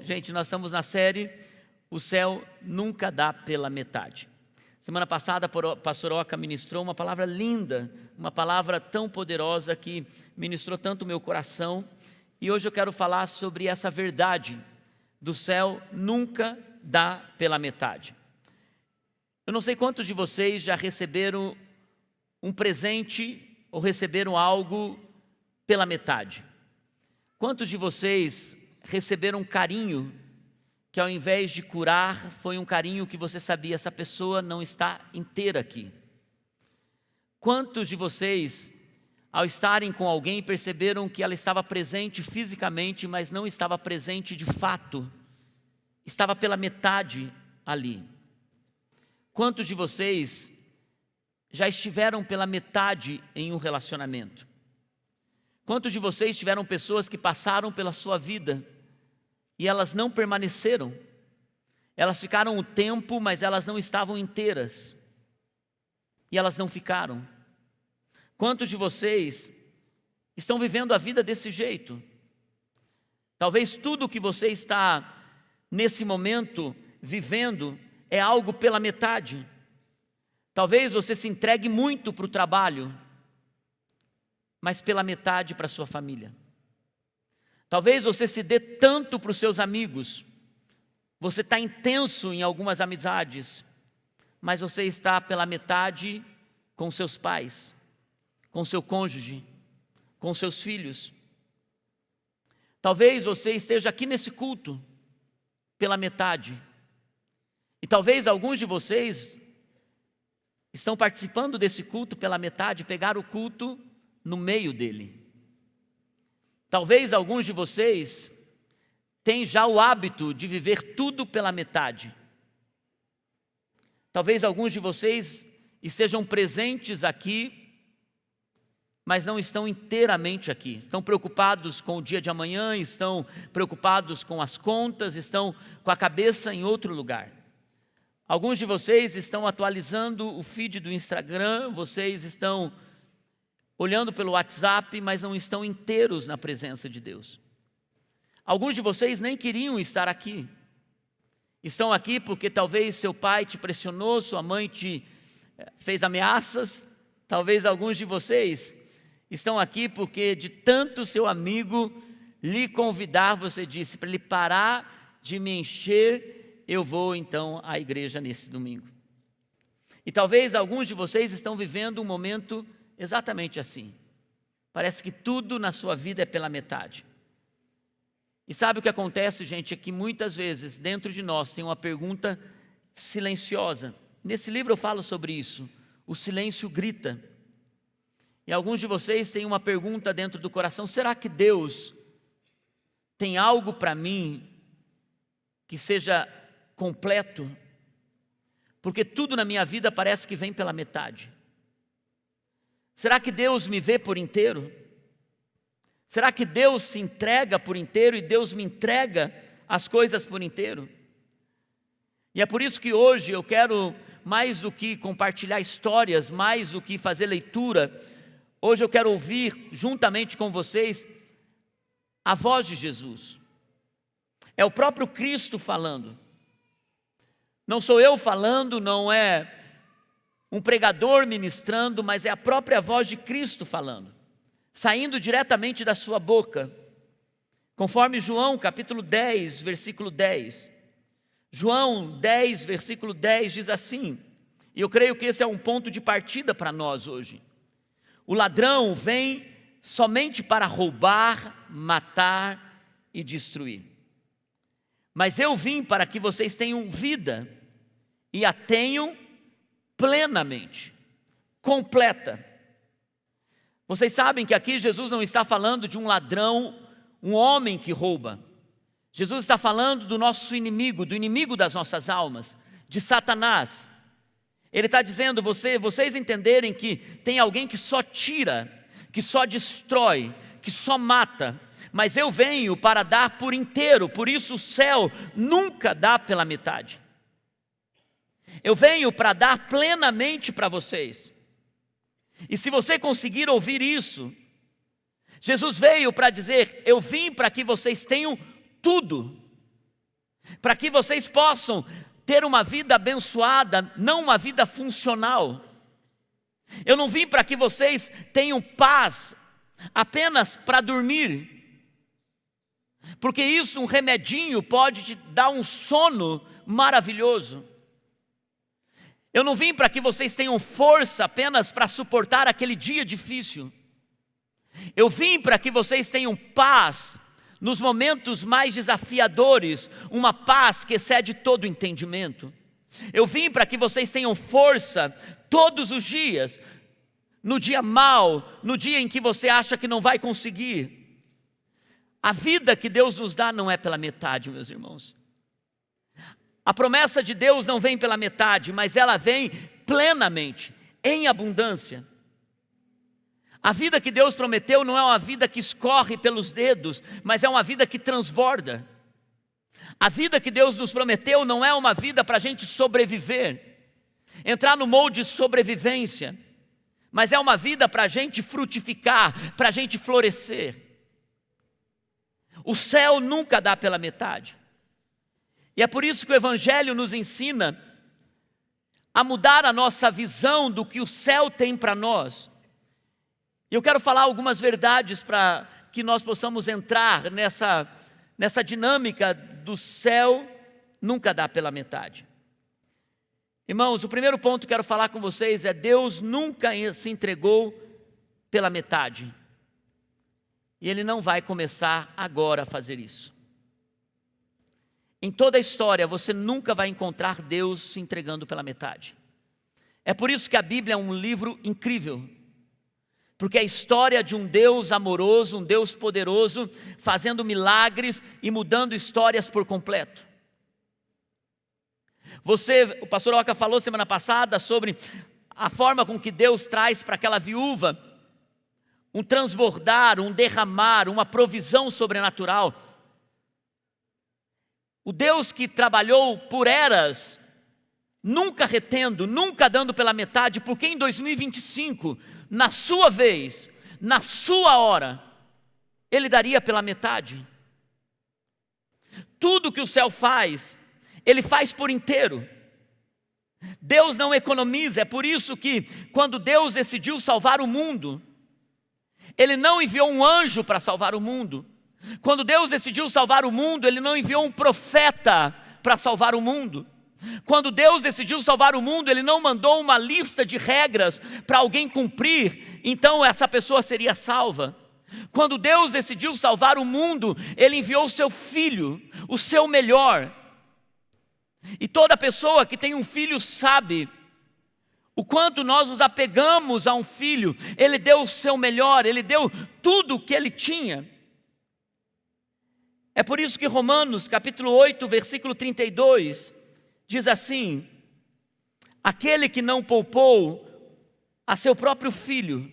Gente, nós estamos na série O Céu Nunca Dá Pela Metade. Semana passada o pastor Oca ministrou uma palavra linda, uma palavra tão poderosa que ministrou tanto o meu coração. E hoje eu quero falar sobre essa verdade do céu nunca dá pela metade. Eu não sei quantos de vocês já receberam um presente ou receberam algo pela metade. Quantos de vocês receberam um carinho que ao invés de curar, foi um carinho que você sabia, essa pessoa não está inteira aqui? Quantos de vocês, ao estarem com alguém, perceberam que ela estava presente fisicamente, mas não estava presente de fato, estava pela metade ali? Quantos de vocês já estiveram pela metade em um relacionamento? Quantos de vocês tiveram pessoas que passaram pela sua vida e elas não permaneceram? Elas ficaram um tempo, mas elas não estavam inteiras. E elas não ficaram. Quantos de vocês estão vivendo a vida desse jeito? Talvez tudo que você está nesse momento vivendo é algo pela metade. Talvez você se entregue muito para o trabalho, mas pela metade para a sua família. Talvez você se dê tanto para os seus amigos, você está intenso em algumas amizades, mas você está pela metade com seus pais, com seu cônjuge, com seus filhos. Talvez você esteja aqui nesse culto pela metade, e talvez alguns de vocês estão participando desse culto pela metade, pegaram o culto no meio dele. Talvez alguns de vocês tenham já o hábito de viver tudo pela metade. Talvez alguns de vocês estejam presentes aqui, mas não estão inteiramente aqui. Estão preocupados com o dia de amanhã, estão preocupados com as contas, estão com a cabeça em outro lugar. Alguns de vocês estão atualizando o feed do Instagram, vocês estão olhando pelo WhatsApp, mas não estão inteiros na presença de Deus. Alguns de vocês nem queriam estar aqui. Estão aqui porque talvez seu pai te pressionou, sua mãe te fez ameaças. Talvez alguns de vocês estão aqui porque de tanto seu amigo lhe convidar, você disse, para ele parar de me encher, eu vou então à igreja nesse domingo. E talvez alguns de vocês estão vivendo um momento exatamente assim. Parece que tudo na sua vida é pela metade. E sabe o que acontece, gente? É que muitas vezes dentro de nós tem uma pergunta silenciosa. Nesse livro eu falo sobre isso. O silêncio grita. E alguns de vocês têm uma pergunta dentro do coração: será que Deus tem algo para mim que seja completo? Porque tudo na minha vida parece que vem pela metade. Será que Deus me vê por inteiro? Será que Deus se entrega por inteiro e Deus me entrega as coisas por inteiro? E é por isso que hoje eu quero, mais do que compartilhar histórias, mais do que fazer leitura, hoje eu quero ouvir juntamente com vocês a voz de Jesus. É o próprio Cristo falando. Não sou eu falando, não é um pregador ministrando, mas é a própria voz de Cristo falando, saindo diretamente da sua boca, conforme João capítulo 10, versículo 10. João 10, versículo 10 diz assim, e eu creio que esse é um ponto de partida para nós hoje: o ladrão vem somente para roubar, matar e destruir, mas eu vim para que vocês tenham vida e a tenham plenamente, completa. Vocês sabem que aqui Jesus não está falando de um ladrão, um homem que rouba. Jesus está falando do nosso inimigo, do inimigo das nossas almas, de Satanás. Ele está dizendo, vocês entenderem que tem alguém que só tira, que só destrói, que só mata, mas eu venho para dar por inteiro, por isso o céu nunca dá pela metade. Eu venho para dar plenamente para vocês. E se você conseguir ouvir isso, Jesus veio para dizer: eu vim para que vocês tenham tudo. para que vocês possam ter uma vida abençoada, não uma vida funcional. Eu não vim para que vocês tenham paz apenas para dormir, porque isso, um remedinho, pode te dar um sono maravilhoso. Eu não vim para que vocês tenham força apenas para suportar aquele dia difícil. Eu vim para que vocês tenham paz nos momentos mais desafiadores, uma paz que excede todo entendimento. Eu vim para que vocês tenham força todos os dias, no dia mau, no dia em que você acha que não vai conseguir. A vida que Deus nos dá não é pela metade, meus irmãos. A promessa de Deus não vem pela metade, mas ela vem plenamente, em abundância. A vida que Deus prometeu não é uma vida que escorre pelos dedos, mas é uma vida que transborda. A vida que Deus nos prometeu não é uma vida para a gente sobreviver, entrar no molde de sobrevivência, mas é uma vida para a gente frutificar, para a gente florescer. O céu nunca dá pela metade. E é por isso que o Evangelho nos ensina a mudar a nossa visão do que o céu tem para nós. E eu quero falar algumas verdades para que nós possamos entrar nessa dinâmica do céu nunca dá pela metade. Irmãos, o primeiro ponto que quero falar com vocês é: Deus nunca se entregou pela metade. E Ele não vai começar agora a fazer isso. Em toda a história, você nunca vai encontrar Deus se entregando pela metade. É por isso que a Bíblia é um livro incrível. Porque é a história de um Deus amoroso, um Deus poderoso, fazendo milagres e mudando histórias por completo. O pastor Oca falou semana passada sobre a forma com que Deus traz para aquela viúva um transbordar, um derramar, uma provisão sobrenatural. O Deus que trabalhou por eras, nunca retendo, nunca dando pela metade, porque em 2025, na sua vez, na sua hora, Ele daria pela metade. Tudo que o céu faz, Ele faz por inteiro. Deus não economiza. É por isso que quando Deus decidiu salvar o mundo, Ele não enviou um anjo para salvar o mundo. Quando Deus decidiu salvar o mundo, Ele não enviou um profeta para salvar o mundo. Quando Deus decidiu salvar o mundo, Ele não mandou uma lista de regras para alguém cumprir, então essa pessoa seria salva. Quando Deus decidiu salvar o mundo, Ele enviou o seu filho, o seu melhor. E toda pessoa que tem um filho sabe o quanto nós nos apegamos a um filho. Ele deu o seu melhor, Ele deu tudo o que Ele tinha. É por isso que Romanos capítulo 8, versículo 32, diz assim: aquele que não poupou a seu próprio filho,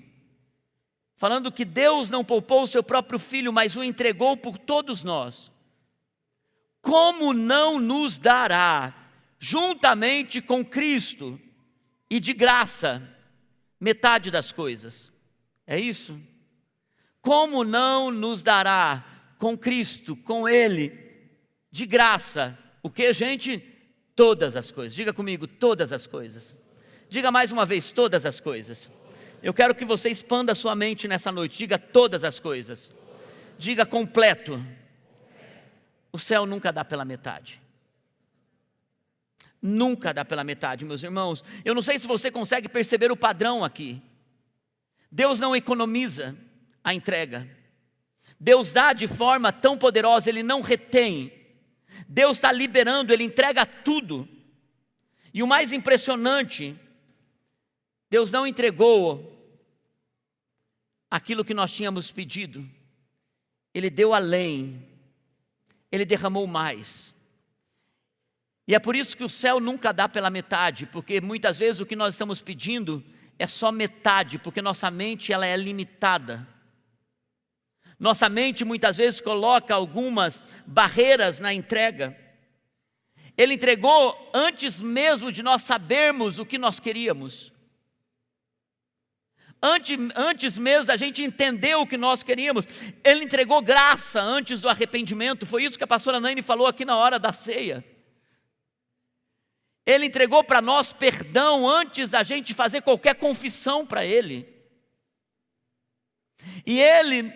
falando que Deus não poupou o seu próprio filho, mas o entregou por todos nós, como não nos dará, juntamente com Cristo, e de graça, metade das coisas? É isso? Como não nos dará com Cristo, com Ele, de graça, o que, gente? Todas as coisas. Diga comigo, todas as coisas. Diga mais uma vez, todas as coisas. Eu quero que você expanda a sua mente nessa noite. Diga todas as coisas. Diga completo. O céu nunca dá pela metade. Nunca dá pela metade, meus irmãos. Eu não sei se você consegue perceber o padrão aqui. Deus não economiza a entrega. Deus dá de forma tão poderosa, Ele não retém. Deus está liberando, Ele entrega tudo. E o mais impressionante, Deus não entregou aquilo que nós tínhamos pedido. Ele deu além. Ele derramou mais. E é por isso que o céu nunca dá pela metade, porque muitas vezes o que nós estamos pedindo é só metade, porque nossa mente ela é limitada. Nossa mente muitas vezes coloca algumas barreiras na entrega. Ele entregou antes mesmo de nós sabermos o que nós queríamos. Antes mesmo da gente entender o que nós queríamos, Ele entregou graça antes do arrependimento. Foi isso que a pastora Naine falou aqui na hora da ceia. Ele entregou para nós perdão antes da gente fazer qualquer confissão para Ele. E Ele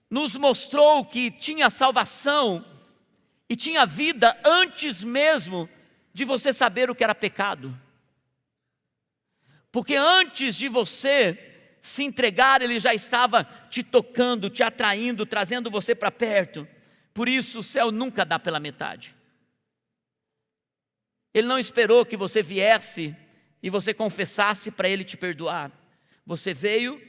nos mostrou que tinha salvação e tinha vida antes mesmo de você saber o que era pecado. Porque antes de você se entregar, Ele já estava te tocando, te atraindo, trazendo você para perto. Por isso o céu nunca dá pela metade. Ele não esperou que você viesse e você confessasse para Ele te perdoar. Você veio,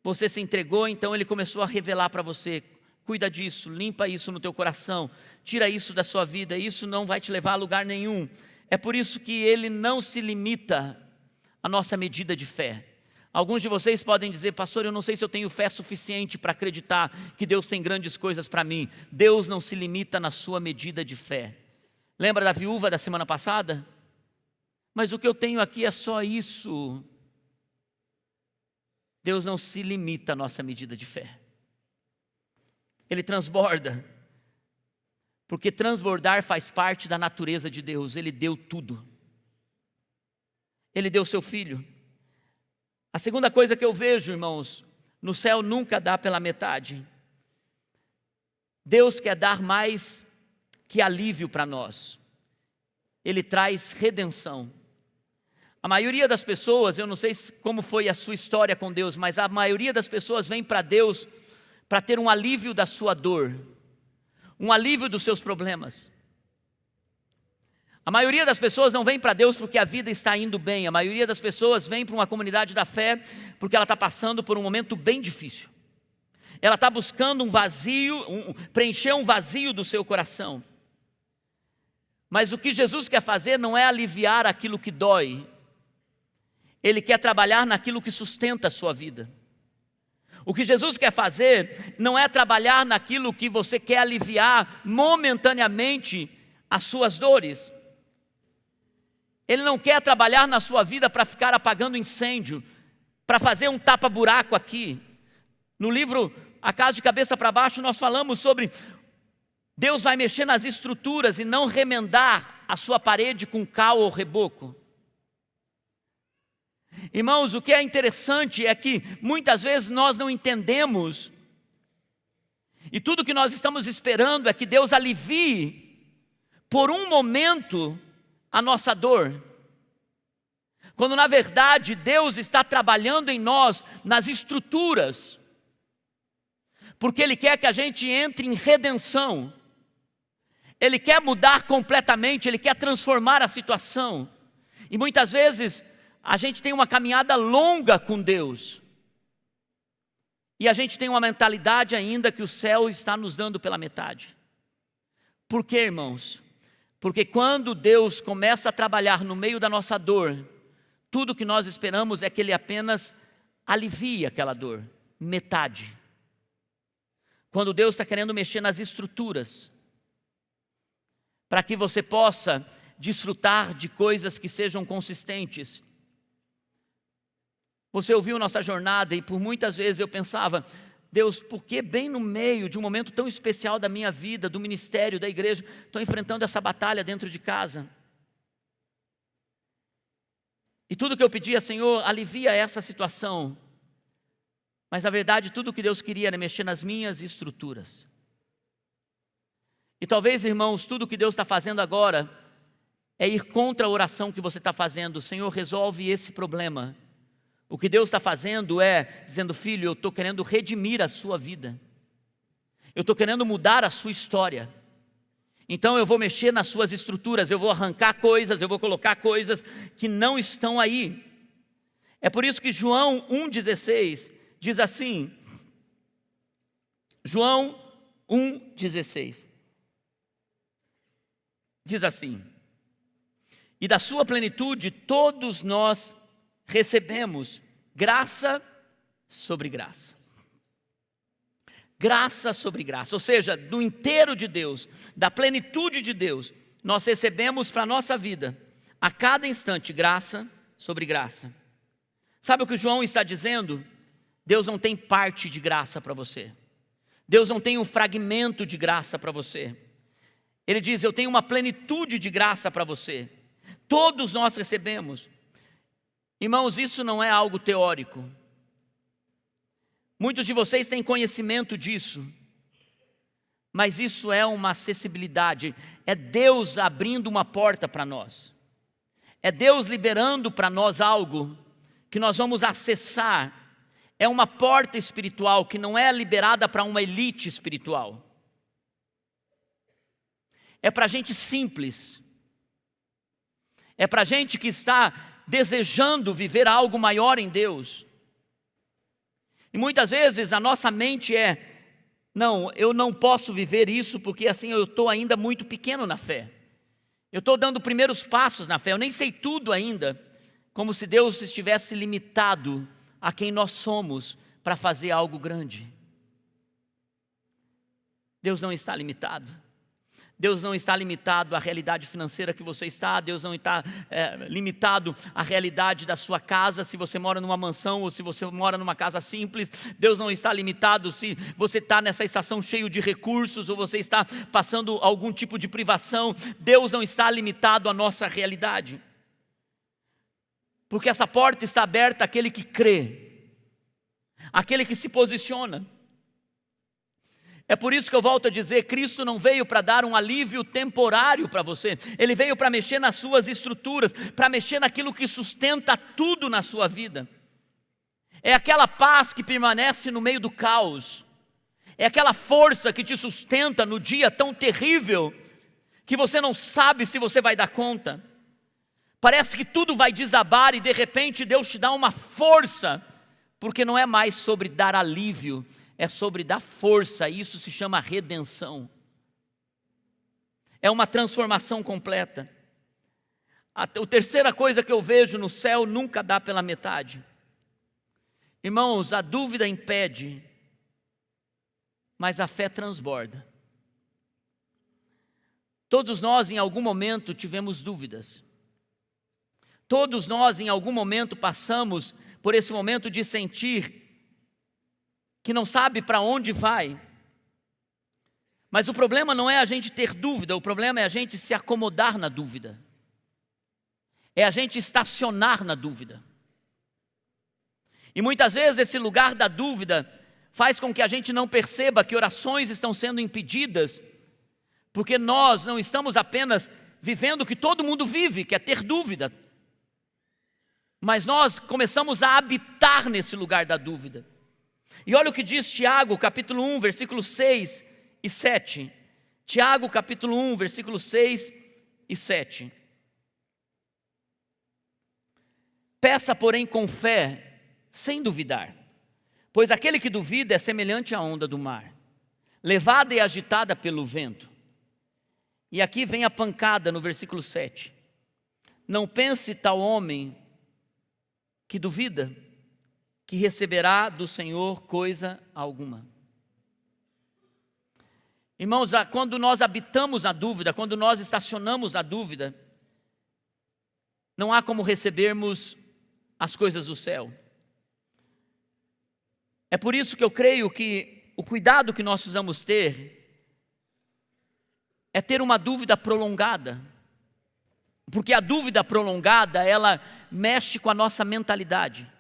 você se entregou, então Ele começou a revelar para você: cuida disso, limpa isso no teu coração, tira isso da sua vida, isso não vai te levar a lugar nenhum. É por isso que Ele não se limita à nossa medida de fé. Alguns de vocês podem dizer: pastor, eu não sei se eu tenho fé suficiente para acreditar que Deus tem grandes coisas para mim. Deus não se limita na sua medida de fé. Lembra da viúva da semana passada? Mas o que eu tenho aqui é só isso. Deus não se limita à nossa medida de fé. Ele transborda. Porque transbordar faz parte da natureza de Deus. Ele deu tudo. Ele deu seu filho. A segunda coisa que eu vejo, irmãos, no céu nunca dá pela metade. Deus quer dar mais que alívio para nós. Ele traz redenção. A maioria das pessoas, eu não sei como foi a sua história com Deus, mas a maioria das pessoas vem para Deus para ter um alívio da sua dor, um alívio dos seus problemas. A maioria das pessoas não vem para Deus porque a vida está indo bem. A maioria das pessoas vem para uma comunidade da fé porque ela está passando por um momento bem difícil. Ela está buscando um vazio, preencher um vazio do seu coração. Mas o que Jesus quer fazer não é aliviar aquilo que dói. Ele quer trabalhar naquilo que sustenta a sua vida. O que Jesus quer fazer não é trabalhar naquilo que você quer aliviar momentaneamente as suas dores. Ele não quer trabalhar na sua vida para ficar apagando incêndio, para fazer um tapa-buraco aqui. No livro A Casa de Cabeça para Baixo nós falamos sobre Deus vai mexer nas estruturas e não remendar a sua parede com cal ou reboco. Irmãos, o que é interessante é que muitas vezes nós não entendemos, e tudo que nós estamos esperando é que Deus alivie por um momento a nossa dor, quando na verdade Deus está trabalhando em nós nas estruturas, porque Ele quer que a gente entre em redenção. Ele quer mudar completamente, Ele quer transformar a situação. E muitas vezes a gente tem uma caminhada longa com Deus, e a gente tem uma mentalidade ainda que o céu está nos dando pela metade. Por quê, irmãos? Porque quando Deus começa a trabalhar no meio da nossa dor, tudo que nós esperamos é que Ele apenas alivie aquela dor, metade. Quando Deus está querendo mexer nas estruturas, para que você possa desfrutar de coisas que sejam consistentes. Você ouviu nossa jornada e por muitas vezes eu pensava: Deus, por que bem no meio de um momento tão especial da minha vida, do ministério, da igreja, estou enfrentando essa batalha dentro de casa? E tudo que eu pedia: Senhor, alivia essa situação. Mas na verdade tudo que Deus queria era mexer nas minhas estruturas. E talvez, irmãos, tudo que Deus está fazendo agora é ir contra a oração que você está fazendo. Senhor, resolve esse problema. O que Deus está fazendo é dizendo: filho, eu estou querendo redimir a sua vida. Eu estou querendo mudar a sua história. Então eu vou mexer nas suas estruturas, eu vou arrancar coisas, eu vou colocar coisas que não estão aí. É por isso que João 1,16 diz assim, João 1,16 diz assim: e da sua plenitude todos nós recebemos graça sobre graça. Graça sobre graça, ou seja, do inteiro de Deus, da plenitude de Deus, nós recebemos para a nossa vida, a cada instante, graça sobre graça. Sabe o que João está dizendo? Deus não tem parte de graça para você. Deus não tem um fragmento de graça para você. Ele diz: eu tenho uma plenitude de graça para você. Todos nós recebemos. Irmãos, isso não é algo teórico. Muitos de vocês têm conhecimento disso, mas isso é uma acessibilidade. É Deus abrindo uma porta para nós. É Deus liberando para nós algo que nós vamos acessar. É uma porta espiritual que não é liberada para uma elite espiritual. É para gente simples. É para gente que está desejando viver algo maior em Deus. E muitas vezes a nossa mente é: não, eu não posso viver isso porque assim eu estou ainda muito pequeno na fé. Eu estou dando primeiros passos na fé, eu nem sei tudo ainda. Como se Deus estivesse limitado a quem nós somos para fazer algo grande. Deus não está limitado. Deus não está limitado à realidade financeira que você está. Deus não está limitado à realidade da sua casa, se você mora numa mansão ou se você mora numa casa simples. Deus não está limitado se você está nessa estação cheio de recursos ou você está passando algum tipo de privação. Deus não está limitado à nossa realidade. Porque essa porta está aberta àquele que crê, àquele que se posiciona. É por isso que eu volto a dizer, Cristo não veio para dar um alívio temporário para você. Ele veio para mexer nas suas estruturas, para mexer naquilo que sustenta tudo na sua vida. É aquela paz que permanece no meio do caos. É aquela força que te sustenta no dia tão terrível que você não sabe se você vai dar conta. Parece que tudo vai desabar e de repente Deus te dá uma força, porque não é mais sobre dar alívio, é sobre dar força. Isso se chama redenção. É uma transformação completa. A terceira coisa que eu vejo no céu nunca dá pela metade. Irmãos, a dúvida impede, mas a fé transborda. Todos nós em algum momento tivemos dúvidas. Todos nós em algum momento passamos por esse momento de sentir que não sabe para onde vai. Mas o problema não é a gente ter dúvida, o problema é a gente se acomodar na dúvida. É a gente estacionar na dúvida. E muitas vezes esse lugar da dúvida faz com que a gente não perceba que orações estão sendo impedidas, porque nós não estamos apenas vivendo o que todo mundo vive, que é ter dúvida, mas nós começamos a habitar nesse lugar da dúvida. E olha o que diz Tiago, capítulo 1, versículos 6 e 7. Tiago, capítulo 1, versículos 6 e 7. Peça, porém, com fé, sem duvidar, pois aquele que duvida é semelhante à onda do mar, levada e agitada pelo vento. E aqui vem a pancada no versículo 7. Não pense tal homem que duvida, que receberá do Senhor coisa alguma. Irmãos, quando nós habitamos na dúvida, quando nós estacionamos na dúvida, não há como recebermos as coisas do céu. É por isso que eu creio que o cuidado que nós precisamos ter é ter uma dúvida prolongada. Porque a dúvida prolongada, ela mexe com a nossa mentalidade.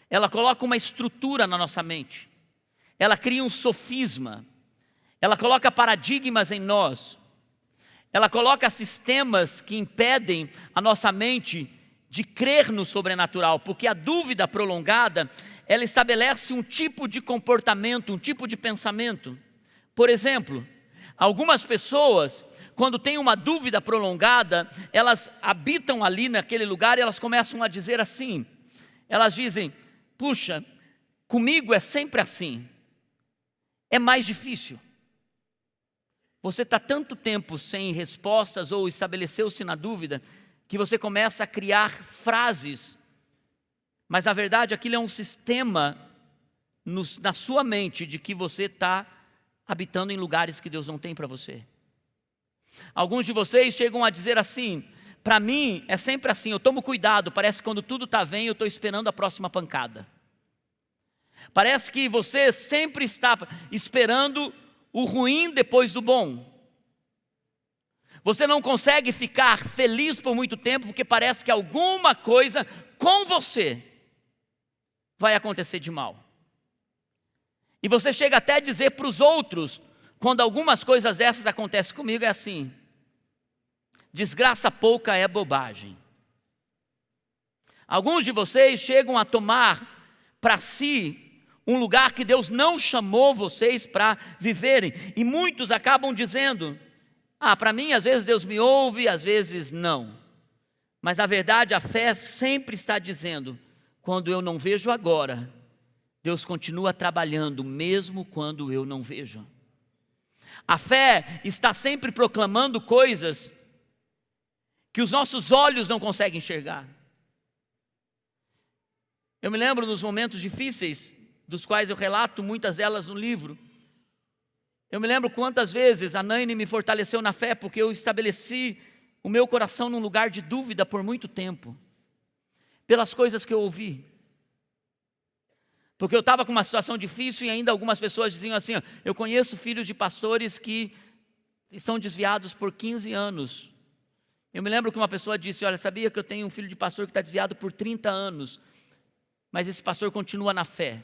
Ela coloca uma estrutura na nossa mente. Ela cria um sofisma. Ela coloca paradigmas em nós. Ela coloca sistemas que impedem a nossa mente de crer no sobrenatural. Porque a dúvida prolongada, ela estabelece um tipo de comportamento, um tipo de pensamento. Por exemplo, algumas pessoas, quando têm uma dúvida prolongada, elas habitam ali naquele lugar e elas começam a dizer assim. Elas dizem: puxa, comigo é sempre assim, é mais difícil. Você está tanto tempo sem respostas ou estabeleceu-se na dúvida, que você começa a criar frases, mas na verdade aquilo é um sistema na sua mente de que você está habitando em lugares que Deus não tem para você. Alguns de vocês chegam a dizer assim: Para mim, é sempre assim, eu tomo cuidado, parece que quando tudo está bem, eu estou esperando a próxima pancada. Parece que você sempre está esperando o ruim depois do bom. Você não consegue ficar feliz por muito tempo, porque parece que alguma coisa com você vai acontecer de mal. E você chega até a dizer para os outros, quando algumas coisas dessas acontecem comigo, é assim: desgraça pouca é bobagem. Alguns de vocês chegam a tomar para si um lugar que Deus não chamou vocês para viverem. E muitos acabam dizendo: para mim às vezes Deus me ouve, às vezes não. Mas na verdade a fé sempre está dizendo: quando eu não vejo agora, Deus continua trabalhando mesmo quando eu não vejo. A fé está sempre proclamando coisas que os nossos olhos não conseguem enxergar. Eu me lembro nos momentos difíceis, dos quais eu relato muitas delas no livro. Eu me lembro quantas vezes a Naine me fortaleceu na fé, porque eu estabeleci o meu coração num lugar de dúvida por muito tempo, pelas coisas que eu ouvi. Porque eu estava com uma situação difícil e ainda algumas pessoas diziam assim: eu conheço filhos de pastores que estão desviados por 15 anos. Eu me lembro que uma pessoa disse: olha, sabia que eu tenho um filho de pastor que está desviado por 30 anos, mas esse pastor continua na fé.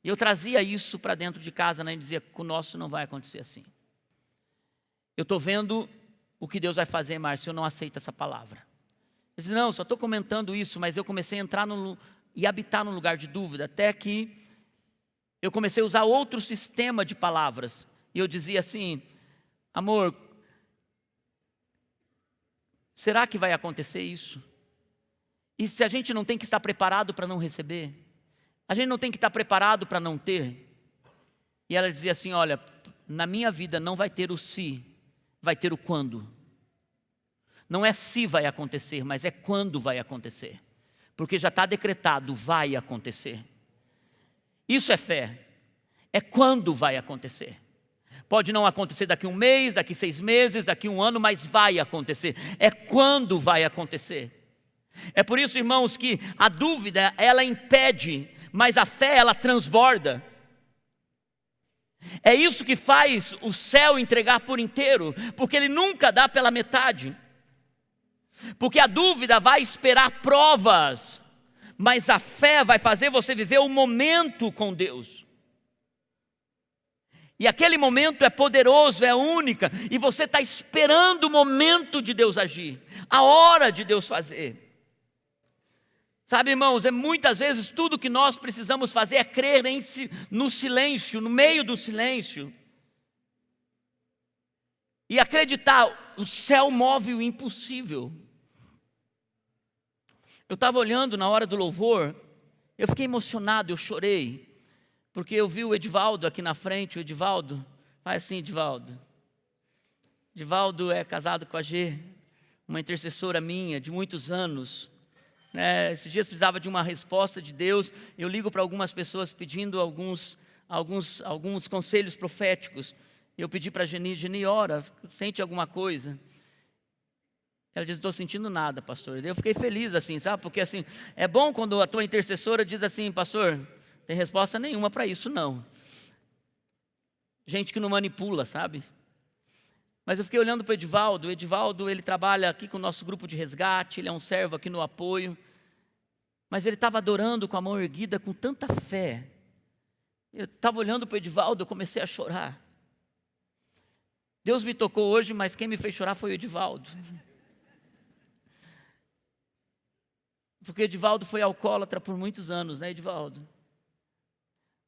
E eu trazia isso para dentro de casa, né, e dizia: com o nosso não vai acontecer assim. Eu estou vendo o que Deus vai fazer, Márcio, eu não aceito essa palavra. Eu disse: não, só estou comentando isso, mas eu comecei a entrar e habitar num lugar de dúvida, até que eu comecei a usar outro sistema de palavras. E eu dizia assim: amor, será que vai acontecer isso? E se a gente não tem que estar preparado para não receber? A gente não tem que estar preparado para não ter? E ela dizia assim: olha, na minha vida não vai ter o se, vai ter o quando. Não é se vai acontecer, mas é quando vai acontecer. Porque já está decretado, vai acontecer. Isso é fé. É quando vai acontecer. Pode não acontecer daqui 1 mês, daqui 6 meses, daqui 1 ano, mas vai acontecer. É quando vai acontecer. É por isso, irmãos, que a dúvida, ela impede, mas a fé, ela transborda. É isso que faz o céu entregar por inteiro, porque ele nunca dá pela metade. Porque a dúvida vai esperar provas, mas a fé vai fazer você viver o momento com Deus. E aquele momento é poderoso, é única, e você está esperando o momento de Deus agir, a hora de Deus fazer. Sabe, irmãos, muitas vezes tudo que nós precisamos fazer é crer no silêncio, no meio do silêncio. E acreditar, o céu move o impossível. Eu estava olhando na hora do louvor, eu fiquei emocionado, eu chorei, porque eu vi o Edivaldo aqui na frente. O Edivaldo, faz assim, Edivaldo. Edivaldo é casado com a G, uma intercessora minha de muitos anos. Esses dias precisava de uma resposta de Deus. Eu ligo para algumas pessoas pedindo alguns conselhos proféticos. Eu pedi para a Geni, ora, sente alguma coisa? Ela diz: estou sentindo nada, pastor. Eu fiquei feliz assim, sabe? Porque assim, é bom quando a tua intercessora diz assim: pastor, não tem resposta nenhuma para isso não. Gente que não manipula, sabe? Mas eu fiquei olhando para o Edivaldo, ele trabalha aqui com o nosso grupo de resgate, ele é um servo aqui no apoio. Mas ele estava adorando com a mão erguida, com tanta fé. Eu estava olhando para o Edivaldo, eu comecei a chorar. Deus me tocou hoje, mas quem me fez chorar foi o Edivaldo. Porque o Edivaldo foi alcoólatra por muitos anos, né, Edivaldo?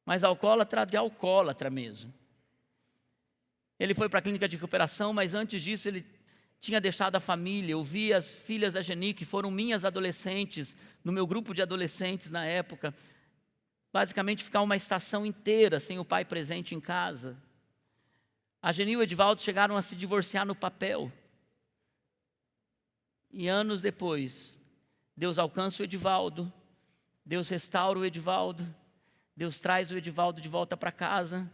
Mas alcoólatra de alcoólatra mesmo. Ele foi para a clínica de recuperação, mas antes disso ele tinha deixado a família. Eu vi as filhas da Geni, que foram minhas adolescentes, no meu grupo de adolescentes na época, basicamente ficar uma estação inteira sem o pai presente em casa. A Geni e o Edivaldo chegaram a se divorciar no papel. E anos depois, Deus alcança o Edivaldo, Deus restaura o Edivaldo, Deus traz o Edivaldo de volta para casa.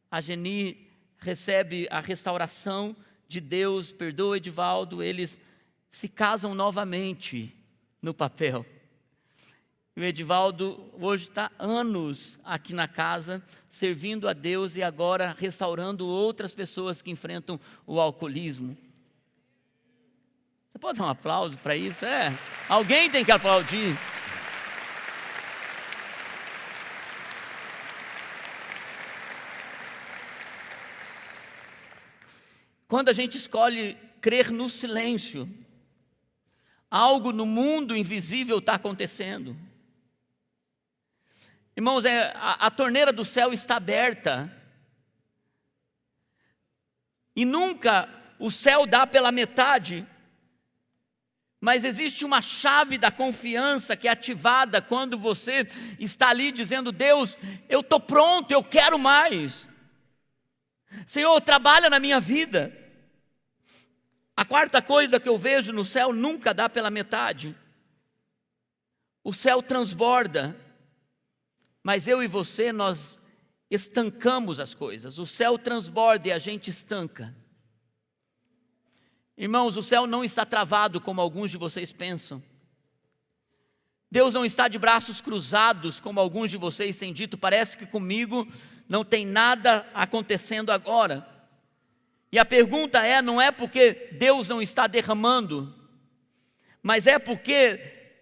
A Geni recebe a restauração de Deus, perdoa o Edivaldo, eles se casam novamente no papel. O Edivaldo hoje está anos aqui na casa, servindo a Deus e agora restaurando outras pessoas que enfrentam o alcoolismo. Você pode dar um aplauso para isso? Alguém tem que aplaudir. Quando a gente escolhe crer no silêncio, algo no mundo invisível está acontecendo. Irmãos, a torneira do céu está aberta. E nunca o céu dá pela metade. Mas existe uma chave da confiança que é ativada quando você está ali dizendo: Deus, eu estou pronto, eu quero mais. Senhor, trabalha na minha vida. A quarta coisa que eu vejo no céu nunca dá pela metade. O céu transborda, mas eu e você, nós estancamos as coisas. O céu transborda e a gente estanca. Irmãos, o céu não está travado como alguns de vocês pensam. Deus não está de braços cruzados como alguns de vocês têm dito. Parece que comigo não tem nada acontecendo agora. E a pergunta não é porque Deus não está derramando, mas é porque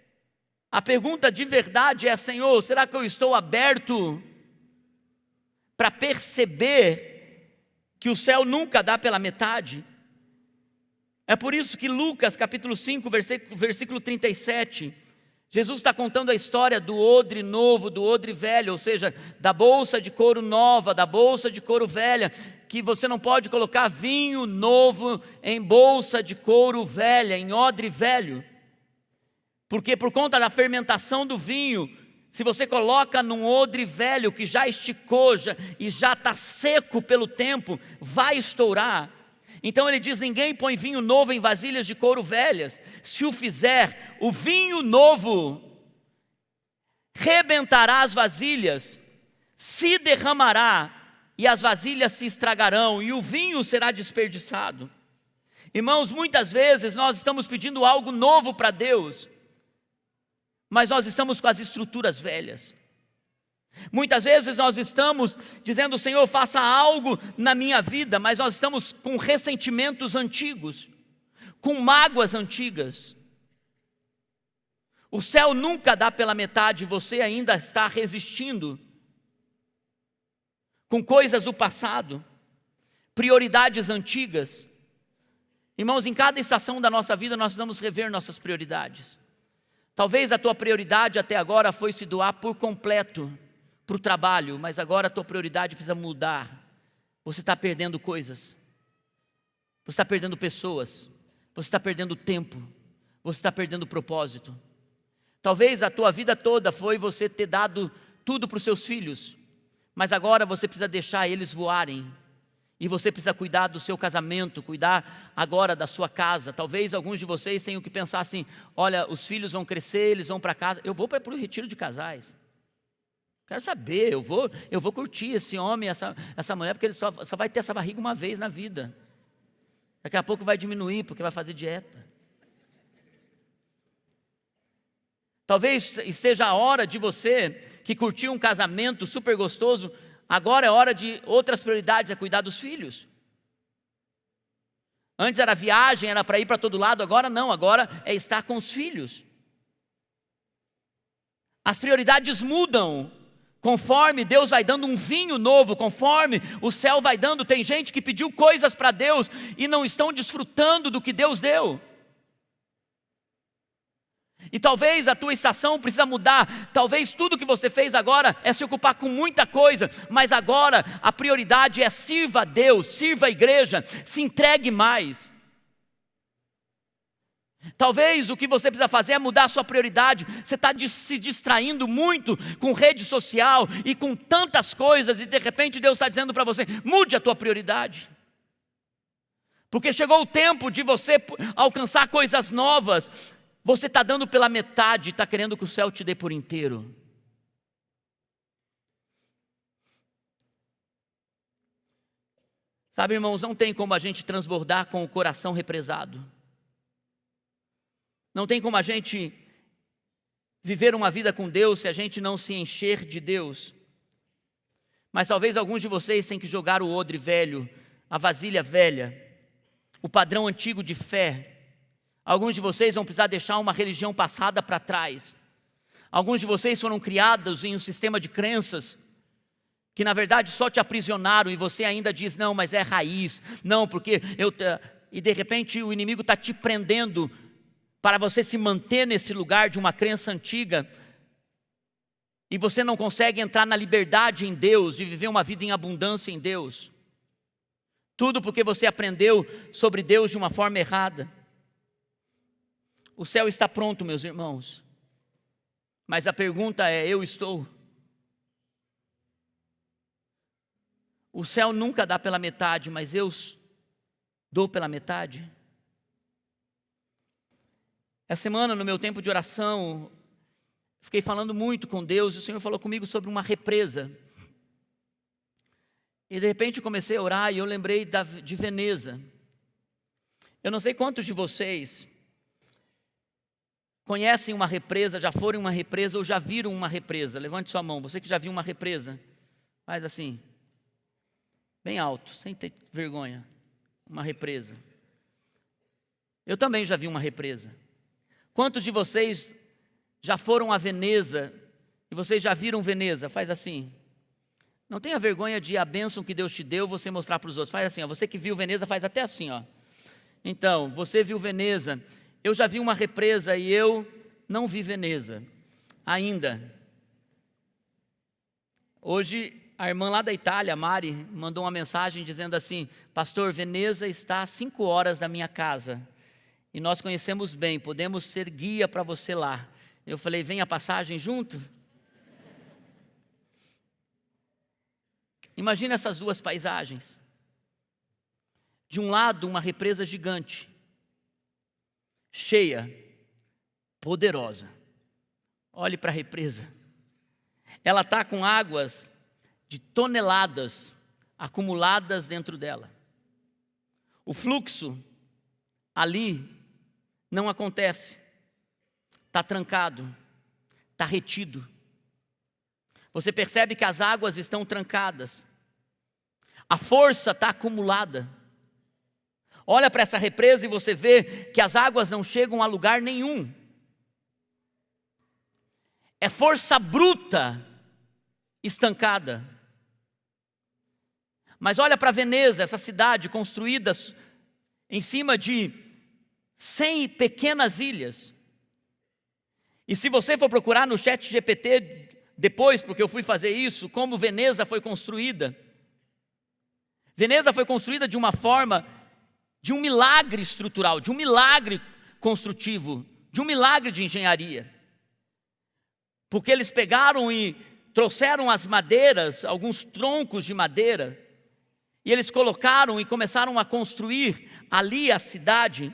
a pergunta de verdade é: Senhor, será que eu estou aberto para perceber que o céu nunca dá pela metade? É por isso que Lucas capítulo 5, versículo 37, Jesus está contando a história do odre novo, do odre velho, ou seja, da bolsa de couro nova, da bolsa de couro velha, que você não pode colocar vinho novo em bolsa de couro velha, em odre velho, porque por conta da fermentação do vinho, se você coloca num odre velho que já esticou e já está seco pelo tempo, vai estourar. Então ele diz: ninguém põe vinho novo em vasilhas de couro velhas. Se o fizer, o vinho novo rebentará as vasilhas, se derramará, e as vasilhas se estragarão, e o vinho será desperdiçado. Irmãos, muitas vezes nós estamos pedindo algo novo para Deus, mas nós estamos com as estruturas velhas. Muitas vezes nós estamos dizendo: Senhor, faça algo na minha vida, mas nós estamos com ressentimentos antigos, com mágoas antigas. O céu nunca dá pela metade, você ainda está resistindo com coisas do passado, prioridades antigas. Irmãos, em cada estação da nossa vida nós precisamos rever nossas prioridades. Talvez a tua prioridade até agora foi se doar por completo para o trabalho, mas agora a tua prioridade precisa mudar. Você está perdendo coisas, você está perdendo pessoas, você está perdendo tempo, você está perdendo propósito. Talvez a tua vida toda foi você ter dado tudo para os seus filhos, mas agora você precisa deixar eles voarem, e você precisa cuidar do seu casamento, cuidar agora da sua casa. Talvez alguns de vocês tenham que pensar assim: olha, os filhos vão crescer, eles vão para casa, eu vou para o retiro de casais. Quero saber, eu vou curtir esse homem, essa mulher, porque ele só vai ter essa barriga uma vez na vida. Daqui a pouco vai diminuir, porque vai fazer dieta. Talvez esteja a hora de você que curtiu um casamento super gostoso, agora é hora de outras prioridades, é cuidar dos filhos. Antes era viagem, era para ir para todo lado, agora não, agora é estar com os filhos. As prioridades mudam conforme Deus vai dando um vinho novo, conforme o céu vai dando. Tem gente que pediu coisas para Deus e não estão desfrutando do que Deus deu. E talvez a tua estação precisa mudar. Talvez tudo que você fez agora é se ocupar com muita coisa, mas agora a prioridade é: sirva a Deus, sirva a igreja, se entregue mais. Talvez o que você precisa fazer é mudar a sua prioridade. Você está se distraindo muito com rede social e com tantas coisas, e de repente Deus está dizendo para você: mude a tua prioridade, porque chegou o tempo de você alcançar coisas novas. Você está dando pela metade, está querendo que o céu te dê por inteiro. Sabe, irmãos, não tem como a gente transbordar com o coração represado. Não tem como a gente viver uma vida com Deus se a gente não se encher de Deus. Mas talvez alguns de vocês tenham que jogar o odre velho, a vasilha velha, o padrão antigo de fé. Alguns de vocês vão precisar deixar uma religião passada para trás. Alguns de vocês foram criados em um sistema de crenças que na verdade só te aprisionaram, e você ainda diz, não, mas é raiz, não, porque e de repente o inimigo está te prendendo para você se manter nesse lugar de uma crença antiga, e você não consegue entrar na liberdade em Deus, de viver uma vida em abundância em Deus. Tudo porque você aprendeu sobre Deus de uma forma errada. O céu está pronto, meus irmãos, mas a pergunta é, eu estou? O céu nunca dá pela metade, mas eu dou pela metade. Essa semana, no meu tempo de oração, fiquei falando muito com Deus, e o Senhor falou comigo sobre uma represa. E de repente comecei a orar, e eu lembrei de Veneza. Eu não sei quantos de vocês conhecem uma represa, já foram em uma represa ou já viram uma represa. Levante sua mão, você que já viu uma represa. Faz assim, bem alto, sem ter vergonha. Uma represa. Eu também já vi uma represa. Quantos de vocês já foram a Veneza e vocês já viram Veneza? Faz assim. Não tenha vergonha de a bênção que Deus te deu você mostrar para os outros. Faz assim, ó. Você que viu Veneza faz até assim, ó. Então, você viu Veneza. Eu já vi uma represa e eu não vi Veneza ainda. Hoje, a irmã lá da Itália, Mari, mandou uma mensagem dizendo assim, pastor, Veneza está a 5 horas da minha casa, e nós conhecemos bem, podemos ser guia para você lá. Eu falei, vem a passagem junto? Imagina essas duas paisagens. De um lado, uma represa gigante, cheia, poderosa. Olhe para a represa. Ela está com águas de toneladas acumuladas dentro dela. O fluxo ali não acontece. Está trancado, está retido. Você percebe que as águas estão trancadas. A força está acumulada. Olha para essa represa e você vê que as águas não chegam a lugar nenhum. É força bruta estancada. Mas olha para Veneza, essa cidade construída em cima de 100 pequenas ilhas. E se você for procurar no ChatGPT depois, porque eu fui fazer isso, como Veneza foi construída. Veneza foi construída de uma forma, de um milagre estrutural, de um milagre construtivo, de um milagre de engenharia. Porque eles pegaram e trouxeram as madeiras, alguns troncos de madeira, e eles colocaram e começaram a construir ali a cidade.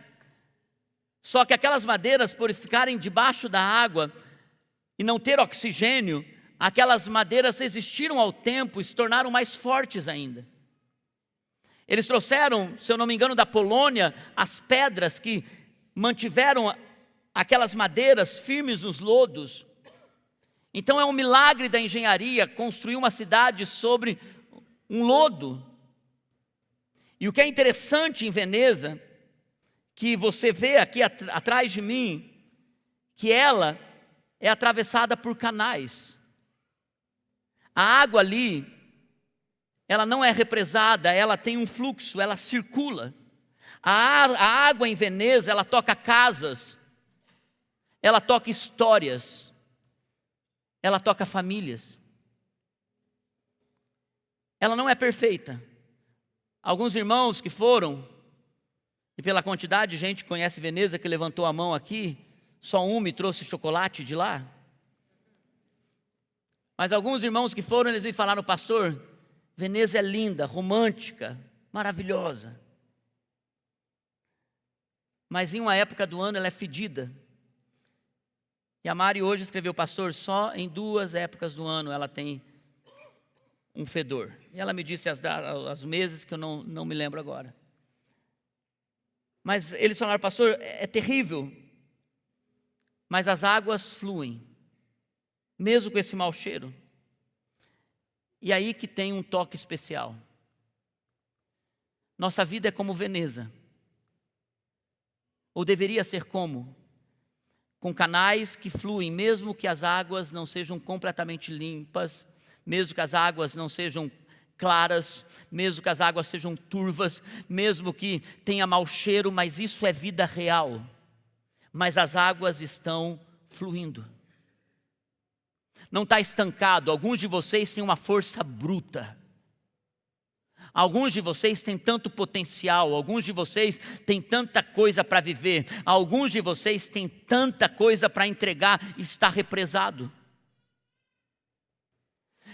Só que aquelas madeiras, por ficarem debaixo da água e não ter oxigênio, aquelas madeiras resistiram ao tempo e se tornaram mais fortes ainda. Eles trouxeram, se eu não me engano, da Polônia, as pedras que mantiveram aquelas madeiras firmes nos lodos. Então é um milagre da engenharia construir uma cidade sobre um lodo. E o que é interessante em Veneza, que você vê aqui atrás de mim, que ela é atravessada por canais. A água ali, ela não é represada, ela tem um fluxo, ela circula. A água em Veneza, ela toca casas, ela toca histórias, ela toca famílias. Ela não é perfeita. Alguns irmãos que foram, e pela quantidade de gente que conhece Veneza, que levantou a mão aqui, só um me trouxe chocolate de lá. Mas alguns irmãos que foram, eles me falaram, pastor, Veneza é linda, romântica, maravilhosa. Mas em uma época do ano ela é fedida. E a Mari hoje escreveu, pastor, só em 2 épocas do ano ela tem um fedor. E ela me disse as meses que eu não me lembro agora. Mas eles falaram, pastor, é terrível. mas as águas fluem, mesmo com esse mau cheiro. E aí que tem um toque especial. Nossa vida é como Veneza, ou deveria ser como, com canais que fluem, mesmo que as águas não sejam completamente limpas, mesmo que as águas não sejam claras, mesmo que as águas sejam turvas, mesmo que tenha mau cheiro, mas isso é vida real. Mas as águas estão fluindo. Não está estancado. Alguns de vocês têm uma força bruta. Alguns de vocês têm tanto potencial, alguns de vocês têm tanta coisa para viver, alguns de vocês têm tanta coisa para entregar e está represado.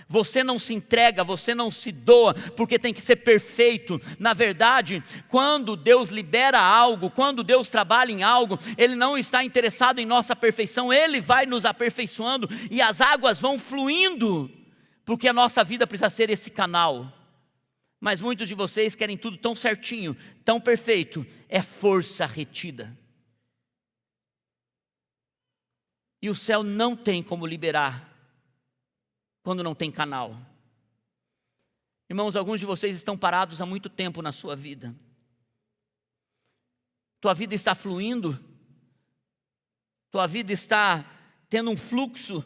Você não se entrega, você não se doa, porque tem que ser perfeito. Na verdade, quando Deus libera algo, quando Deus trabalha em algo, Ele não está interessado em nossa perfeição, Ele vai nos aperfeiçoando e as águas vão fluindo, porque a nossa vida precisa ser esse canal. Mas muitos de vocês querem tudo tão certinho, tão perfeito, é força retida. E o céu não tem como liberar quando não tem canal. Irmãos, alguns de vocês estão parados há muito tempo na sua vida. Tua vida está fluindo, tua vida está tendo um fluxo.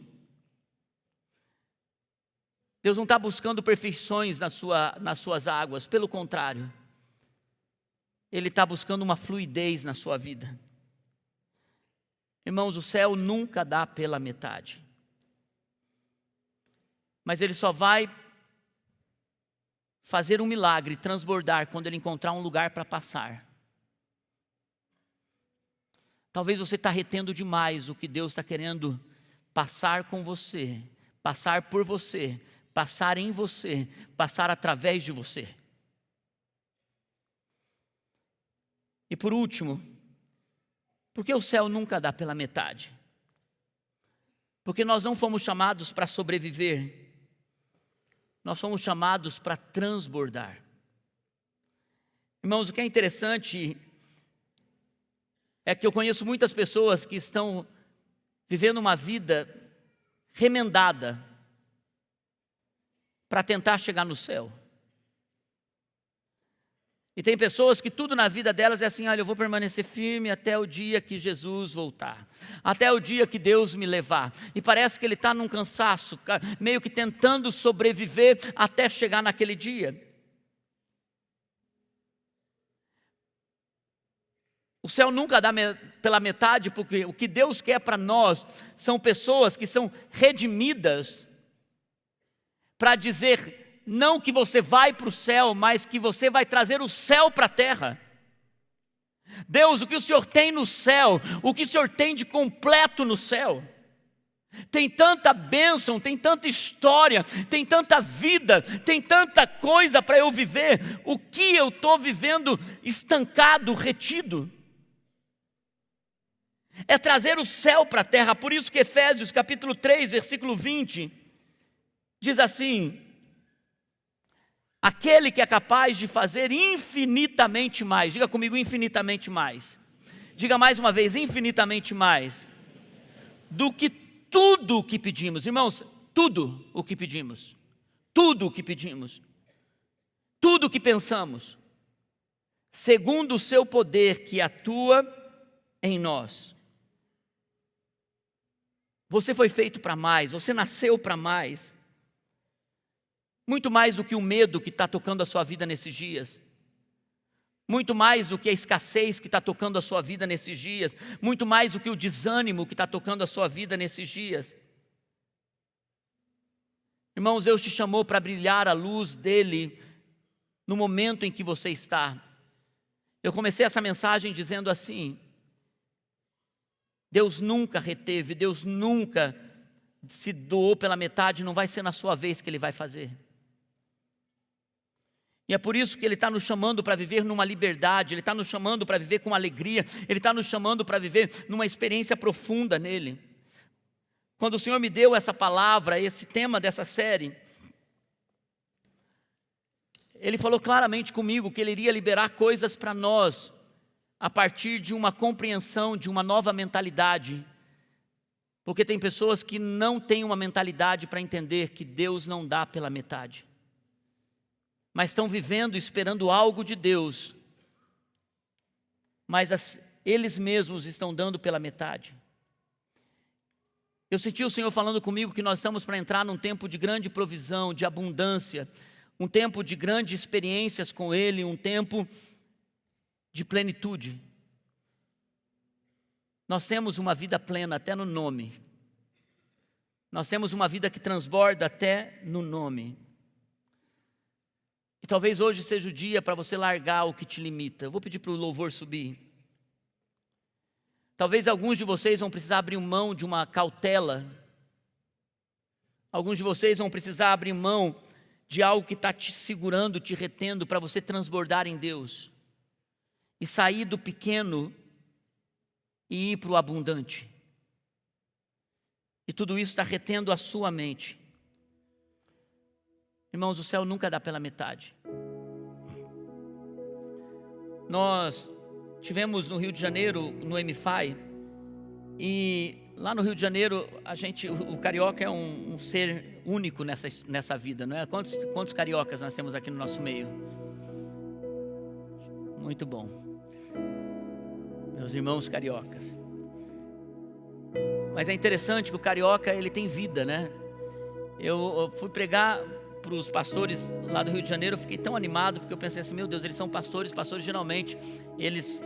Deus não está buscando perfeições nas suas águas, pelo contrário, Ele está buscando uma fluidez na sua vida. Irmãos, o céu nunca dá pela metade, mas Ele só vai fazer um milagre, transbordar, quando Ele encontrar um lugar para passar. Talvez você está retendo demais o que Deus está querendo passar com você, passar por você, passar em você, passar através de você. E por último, por que o céu nunca dá pela metade? Porque nós não fomos chamados para sobreviver, nós fomos chamados para transbordar. Irmãos, o que é interessante é que eu conheço muitas pessoas que estão vivendo uma vida remendada para tentar chegar no céu. E tem pessoas que tudo na vida delas é assim: olha, eu vou permanecer firme até o dia que Jesus voltar, até o dia que Deus me levar. E parece que ele está num cansaço, meio que tentando sobreviver até chegar naquele dia. O céu nunca dá pela metade, porque o que Deus quer para nós são pessoas que são redimidas, para dizer, não que você vai para o céu, mas que você vai trazer o céu para a terra. Deus, o que o Senhor tem no céu, o que o Senhor tem de completo no céu? Tem tanta bênção, tem tanta história, tem tanta vida, tem tanta coisa para eu viver. O que eu estou vivendo estancado, retido? É trazer o céu para a terra. Por isso que Efésios capítulo 3, versículo 20, diz assim: aquele que é capaz de fazer infinitamente mais. Diga comigo, infinitamente mais. Diga mais uma vez, infinitamente mais do que tudo o que pedimos. Irmãos, tudo o que pedimos, tudo o que pedimos, tudo o que pensamos, segundo o seu poder que atua em nós. Você foi feito para mais, você nasceu para mais. Muito mais do que o medo que está tocando a sua vida nesses dias. Muito mais do que a escassez que está tocando a sua vida nesses dias. Muito mais do que o desânimo que está tocando a sua vida nesses dias. Irmãos, Deus te chamou para brilhar a luz dEle no momento em que você está. Eu comecei essa mensagem dizendo assim: Deus nunca reteve, Deus nunca se doou pela metade, não vai ser na sua vez que Ele vai fazer. E é por isso que Ele está nos chamando para viver numa liberdade, Ele está nos chamando para viver com alegria, Ele está nos chamando para viver numa experiência profunda nele. Quando o Senhor me deu essa palavra, esse tema dessa série, Ele falou claramente comigo que Ele iria liberar coisas para nós, a partir de uma compreensão, de uma nova mentalidade, Porque tem pessoas que não têm uma mentalidade para entender que Deus não dá pela metade, mas estão vivendo esperando algo de Deus, mas eles mesmos estão dando pela metade. Eu senti o Senhor falando comigo que nós estamos para entrar num tempo de grande provisão, de abundância, um tempo de grandes experiências com Ele, um tempo de plenitude. Nós temos uma vida plena até no nome. Nós temos uma vida que transborda até no nome. E talvez hoje seja o dia para você largar o que te limita. Eu vou pedir para o louvor subir. Talvez alguns de vocês vão precisar abrir mão de uma cautela. Alguns de vocês vão precisar abrir mão de algo que está te segurando, te retendo, para você transbordar em Deus. E sair do pequeno e ir para o abundante. E tudo isso está retendo a sua mente. Irmãos, o céu nunca dá pela metade. Nós tivemos no Rio de Janeiro, no MFI, e lá no Rio de Janeiro, o carioca é um ser único nessa vida, não é? Quantos cariocas nós temos aqui no nosso meio? Muito bom. Meus irmãos cariocas. Mas é interessante que o carioca, ele tem vida, né? Eu fui pregar para os pastores lá do Rio de Janeiro, eu fiquei tão animado, porque eu pensei assim, meu Deus, eles são pastores geralmente, eles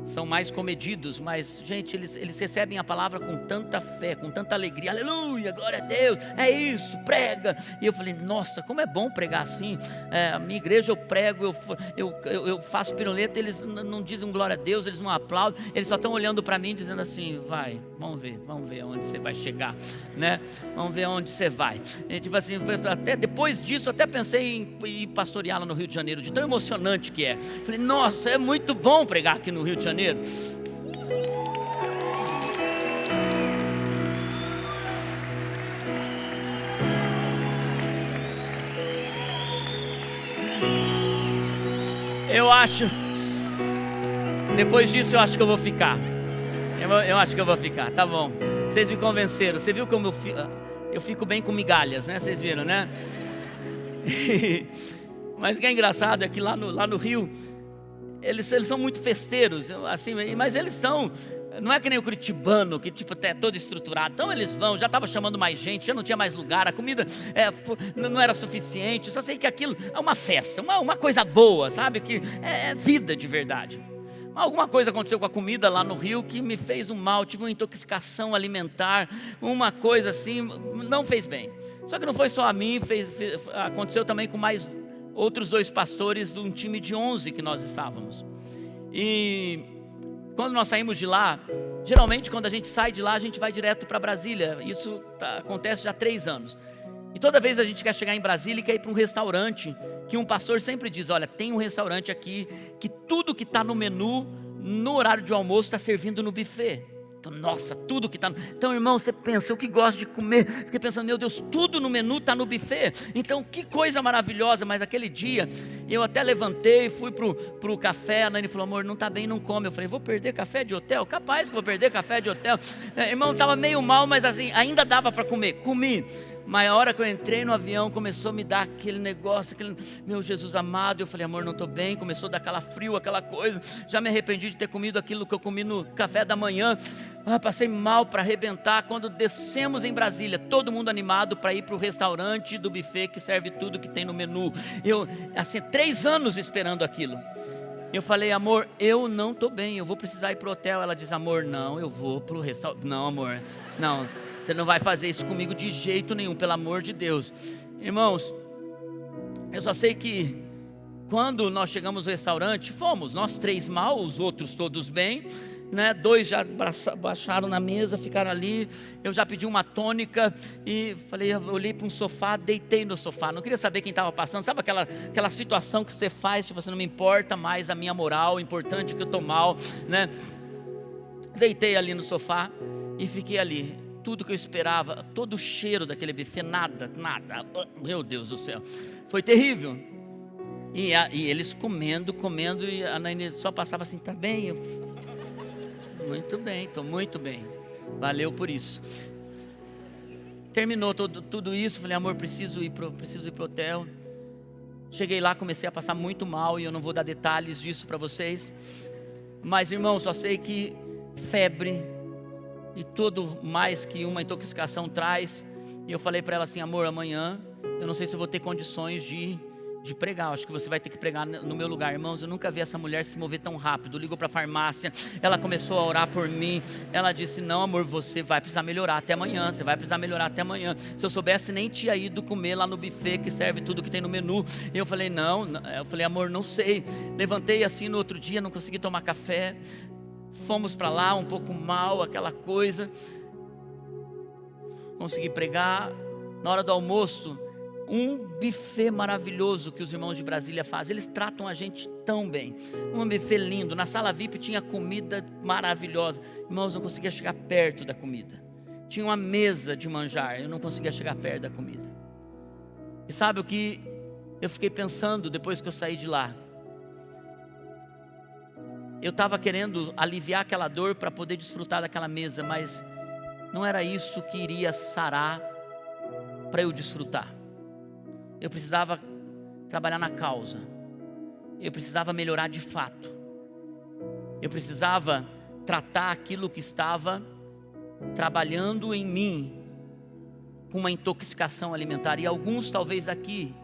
são mais comedidos, mas gente, eles recebem a palavra com tanta fé, com tanta alegria, aleluia, glória a Deus, é isso, prega. E eu falei, nossa, como é bom pregar assim. A minha igreja eu prego, eu faço piruleta, eles não dizem glória a Deus, eles não aplaudem, eles só estão olhando para mim dizendo assim, vai, vamos ver onde você vai chegar, né? Vamos ver onde você vai. E, tipo assim, até depois disso, até pensei em ir pastorear lá no Rio de Janeiro, de tão emocionante que é. Falei, nossa, é muito bom pregar aqui no Rio de Janeiro. Eu acho, depois disso eu acho que eu vou ficar. Eu acho que eu vou ficar, tá bom. Vocês me convenceram. Você viu como eu fico bem com migalhas, né? Vocês viram, né? Mas o que é engraçado é que lá no Rio, eles são muito festeiros, assim, mas eles são, não é que nem o curitibano, que tipo é todo estruturado. Então eles vão, já estava chamando mais gente, já não tinha mais lugar, a comida não era suficiente. Só sei que aquilo é uma festa, uma coisa boa, sabe? Que é vida de verdade. Alguma coisa aconteceu com a comida lá no Rio que me fez um mal, tive uma intoxicação alimentar, uma coisa assim, não fez bem. Só que não foi só a mim, aconteceu também com mais outros 2 pastores de um time de 11 que nós estávamos. E quando nós saímos de lá, geralmente quando a gente sai de lá, a gente vai direto para Brasília. Isso acontece já há 3 anos. E toda vez a gente quer chegar em Brasília e quer ir para um restaurante, que um pastor sempre diz, olha, tem um restaurante aqui, que tudo que está no menu, no horário de almoço, está servindo no buffet. Então, nossa, tudo que está... Então, irmão, você pensa, eu que gosto de comer, fiquei pensando, meu Deus, tudo no menu está no buffet. Então, que coisa maravilhosa. Mas aquele dia, eu até levantei, fui pro café, a Nani falou, amor, não está bem, não come. Eu falei, vou perder café de hotel? Capaz que vou perder café de hotel. Irmão, estava meio mal, mas assim, ainda dava para comer. Comi. Mas a hora que eu entrei no avião, começou a me dar aquele negócio, meu Jesus amado, eu falei, amor, não estou bem, começou a dar aquela frio, aquela coisa, já me arrependi de ter comido aquilo que eu comi no café da manhã, passei mal para arrebentar. Quando descemos em Brasília, todo mundo animado para ir para o restaurante do buffet, que serve tudo que tem no menu, eu, assim, 3 anos esperando aquilo. Eu falei, amor, eu não estou bem, eu vou precisar ir para o hotel. Ela diz, amor, não, eu vou para o restaurante. Não, amor, não, você não vai fazer isso comigo de jeito nenhum, pelo amor de Deus. Irmãos, eu só sei que quando nós chegamos no restaurante, fomos, nós 3 mal, os outros todos bem, né? 2 já baixaram na mesa, ficaram ali. Eu já pedi uma tônica e falei, eu olhei para um sofá, deitei no sofá, não queria saber quem estava passando. Sabe aquela situação que você faz, tipo, você não me importa mais a minha moral, importante que eu estou mal, né? Deitei ali no sofá e fiquei ali. Tudo que eu esperava, todo o cheiro daquele buffet, nada, meu Deus do céu, foi terrível. E eles comendo, e a Naine só passava assim, tá bem? Muito bem, estou muito bem. Valeu por isso. Terminou tudo isso, falei, amor, preciso ir pro hotel. Cheguei lá, comecei a passar muito mal e eu não vou dar detalhes disso para vocês. Mas, irmão, só sei que febre e tudo mais que uma intoxicação traz. E eu falei para ela assim, amor, amanhã eu não sei se eu vou ter condições de pregar, acho que você vai ter que pregar no meu lugar. Irmãos, eu nunca vi essa mulher se mover tão rápido. Ligou para a farmácia, ela começou a orar por mim. Ela disse, não amor, você vai precisar melhorar até amanhã. Você vai precisar melhorar até amanhã. Se eu soubesse, nem tinha ido comer lá no buffet que serve tudo que tem no menu. Eu falei, não, eu falei, amor, não sei. Levantei assim no outro dia, não consegui tomar café. Fomos para lá, um pouco mal, aquela coisa. Consegui pregar. Na hora do almoço, um buffet maravilhoso que os irmãos de Brasília fazem. Eles tratam a gente tão bem. Um buffet lindo. Na sala VIP tinha comida maravilhosa. Irmãos, eu não conseguia chegar perto da comida. Tinha uma mesa de manjar. Eu não conseguia chegar perto da comida. E sabe o que eu fiquei pensando depois que eu saí de lá? Eu estava querendo aliviar aquela dor para poder desfrutar daquela mesa, mas não era isso que iria sarar para eu desfrutar. Eu precisava trabalhar na causa. Eu precisava melhorar de fato. Eu precisava tratar aquilo que estava trabalhando em mim com uma intoxicação alimentar. E alguns talvez aqui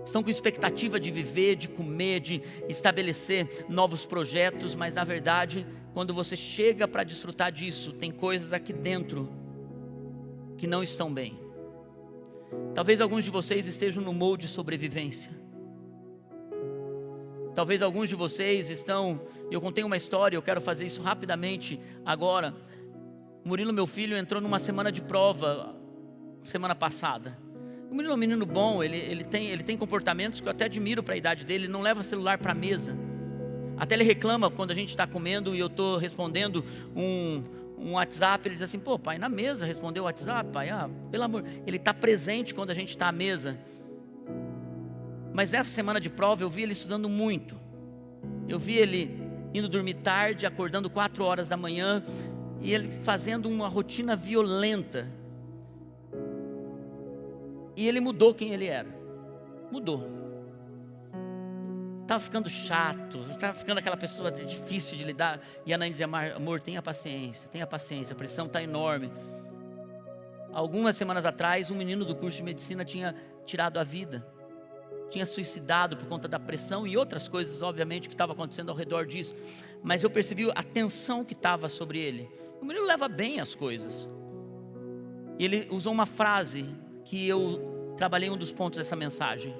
estão com expectativa de viver, de comer, de estabelecer novos projetos, mas na verdade, quando você chega para desfrutar disso, tem coisas aqui dentro que não estão bem. Talvez alguns de vocês estejam no molde de sobrevivência. Talvez alguns de vocês estão... Eu contei uma história, eu quero fazer isso rapidamente agora. O Murilo, meu filho, entrou numa semana de prova semana passada. O Murilo é um menino bom, ele tem comportamentos que eu até admiro para a idade dele. Ele não leva celular para a mesa. Até ele reclama quando a gente está comendo e eu estou respondendo um WhatsApp, ele diz assim, pô pai, na mesa respondeu o WhatsApp, pai, pelo amor, ele está presente quando a gente está à mesa. Mas nessa semana de prova eu vi ele estudando muito, eu vi ele indo dormir tarde, acordando 4 horas da manhã, e ele fazendo uma rotina violenta, e ele mudou quem ele era, mudou. Estava ficando chato, estava ficando aquela pessoa difícil de lidar. E a Anaí dizia, amor, tenha paciência, a pressão está enorme. Algumas semanas atrás, um menino do curso de medicina tinha tirado a vida, tinha suicidado por conta da pressão e outras coisas, obviamente, que estavam acontecendo ao redor disso. Mas eu percebi a tensão que estava sobre ele. O menino leva bem as coisas. E ele usou uma frase que eu trabalhei um dos pontos dessa mensagem.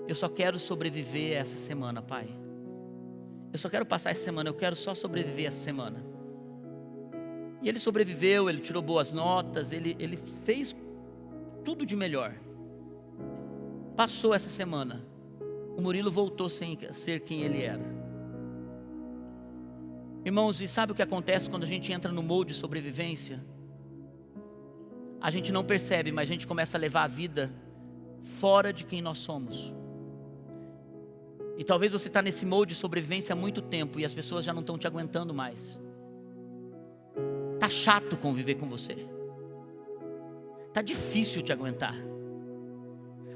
Eu só quero sobreviver essa semana, pai. Eu só quero passar essa semana, eu quero só sobreviver essa semana. E ele sobreviveu, ele tirou boas notas, ele fez tudo de melhor. Passou essa semana, o Murilo voltou sem ser quem ele era. Irmãos, e sabe o que acontece quando a gente entra no molde de sobrevivência? A gente não percebe, mas a gente começa a levar a vida fora de quem nós somos. E talvez você está nesse molde de sobrevivência há muito tempo e as pessoas já não estão te aguentando mais. Está chato conviver com você. Está difícil te aguentar.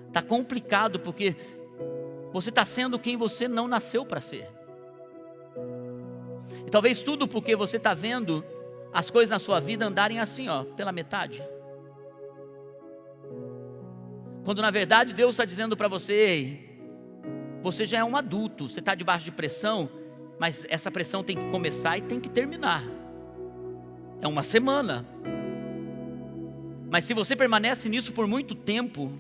Está complicado porque você está sendo quem você não nasceu para ser. E talvez tudo porque você está vendo as coisas na sua vida andarem assim, pela metade. Quando na verdade Deus está dizendo para você, ei, você já é um adulto, você está debaixo de pressão, mas essa pressão tem que começar e tem que terminar. É uma semana. Mas se você permanece nisso por muito tempo,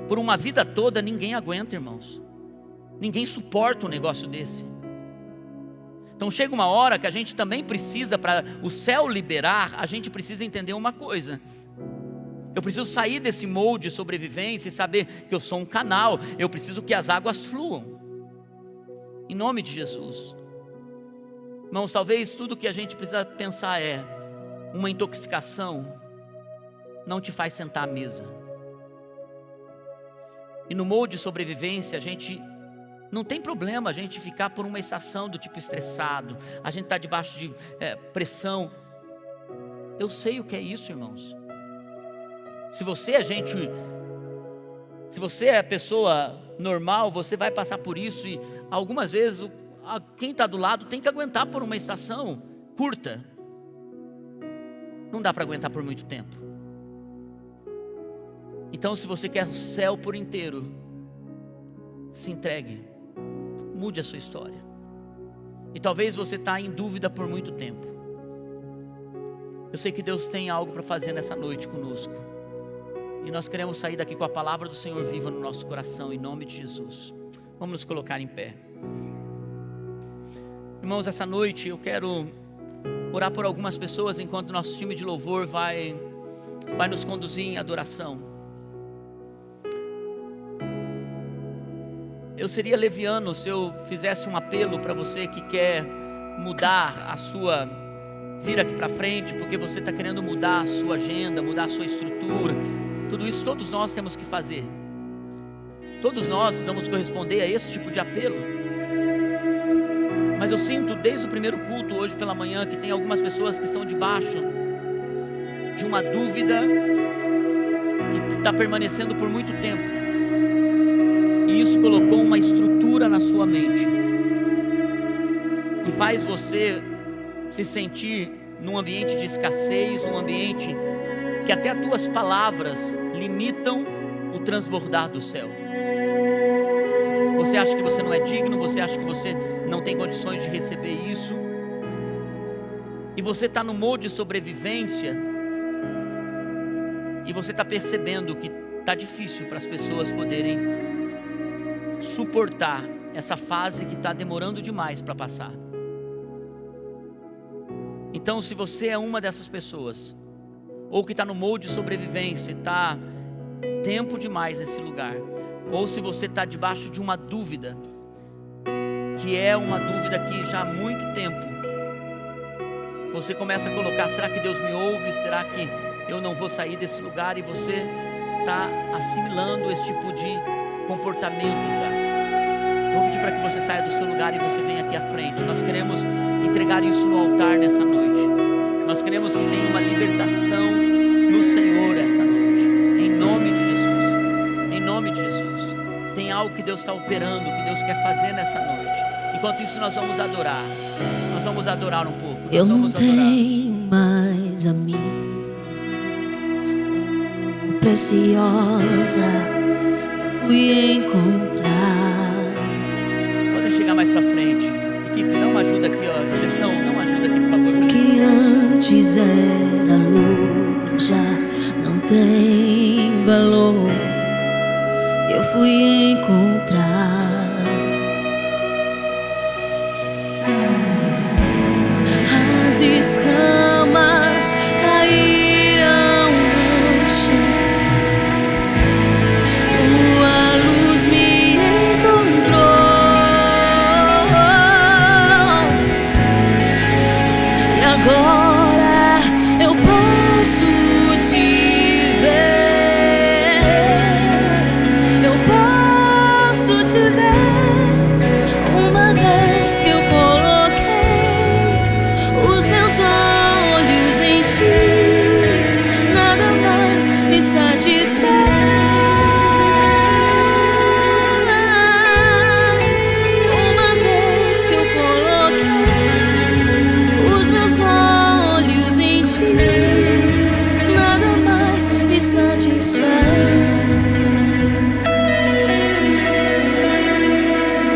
por uma vida toda, ninguém aguenta, irmãos. Ninguém suporta um negócio desse. Então chega uma hora que a gente também precisa, para o céu liberar, a gente precisa entender uma coisa. Eu preciso sair desse molde de sobrevivência e saber que eu sou um canal. Eu preciso que as águas fluam. Em nome de Jesus. Irmãos, talvez tudo que a gente precisa pensar é: uma intoxicação não te faz sentar à mesa. E no molde de sobrevivência a gente não tem problema a gente ficar por uma estação do tipo estressado. A gente está debaixo de pressão. Eu sei o que é isso, irmãos. Se você é pessoa normal, você vai passar por isso, e algumas vezes quem está do lado tem que aguentar por uma estação curta. Não dá para aguentar por muito tempo. Então, se você quer o céu por inteiro, se entregue, mude a sua história. E talvez você está em dúvida por muito tempo. Eu sei que Deus tem algo para fazer nessa noite conosco. E nós queremos sair daqui com a palavra do Senhor viva no nosso coração, em nome de Jesus. Vamos nos colocar em pé. Irmãos, essa noite eu quero orar por algumas pessoas enquanto nosso time de louvor vai nos conduzir em adoração. Eu seria leviano se eu fizesse um apelo para você que quer mudar vir aqui para frente, porque você está querendo mudar a sua agenda, mudar a sua estrutura. Tudo isso todos nós temos que fazer. Todos nós precisamos corresponder a esse tipo de apelo. Mas eu sinto desde o primeiro culto hoje pela manhã que tem algumas pessoas que estão debaixo de uma dúvida que está permanecendo por muito tempo. E isso colocou uma estrutura na sua mente que faz você se sentir num ambiente de escassez, num ambiente que até as tuas palavras limitam o transbordar do céu. Você acha que você não é digno, você acha que você não tem condições de receber isso, e você está no modo de sobrevivência, e você está percebendo que está difícil para as pessoas poderem suportar essa fase que está demorando demais para passar. Então, se você é uma dessas pessoas, ou que está no molde de sobrevivência, está tempo demais nesse lugar, ou se você está debaixo de uma dúvida, que é uma dúvida que já há muito tempo, você começa a colocar, será que Deus me ouve? Será que eu não vou sair desse lugar? E você está assimilando esse tipo de comportamento já. Vou pedir para que você saia do seu lugar e você venha aqui à frente. Nós queremos entregar isso no altar nessa noite. Nós queremos que tenha uma libertação no Senhor essa noite. Em nome de Jesus. Em nome de Jesus. Tem algo que Deus está operando, que Deus quer fazer nessa noite. Enquanto isso nós vamos adorar. Nós vamos adorar um pouco. Eu não tenho mais a mim como preciosa. Eu fui encontrar. Chegar mais pra frente. Equipe, dá uma ajuda aqui, ó. Gestão, dá uma ajuda aqui, por favor. O que antes era lucro já não tem valor. Eu fui encontrar. As escamas caíram no chão. A luz me encontrou. Agora eu posso te ver, eu posso te ver. Uma vez que eu coloquei os meus olhos em ti, nada mais me satisfaz. Uma vez que eu coloquei os meus olhos em ti, nada mais me satisfaz.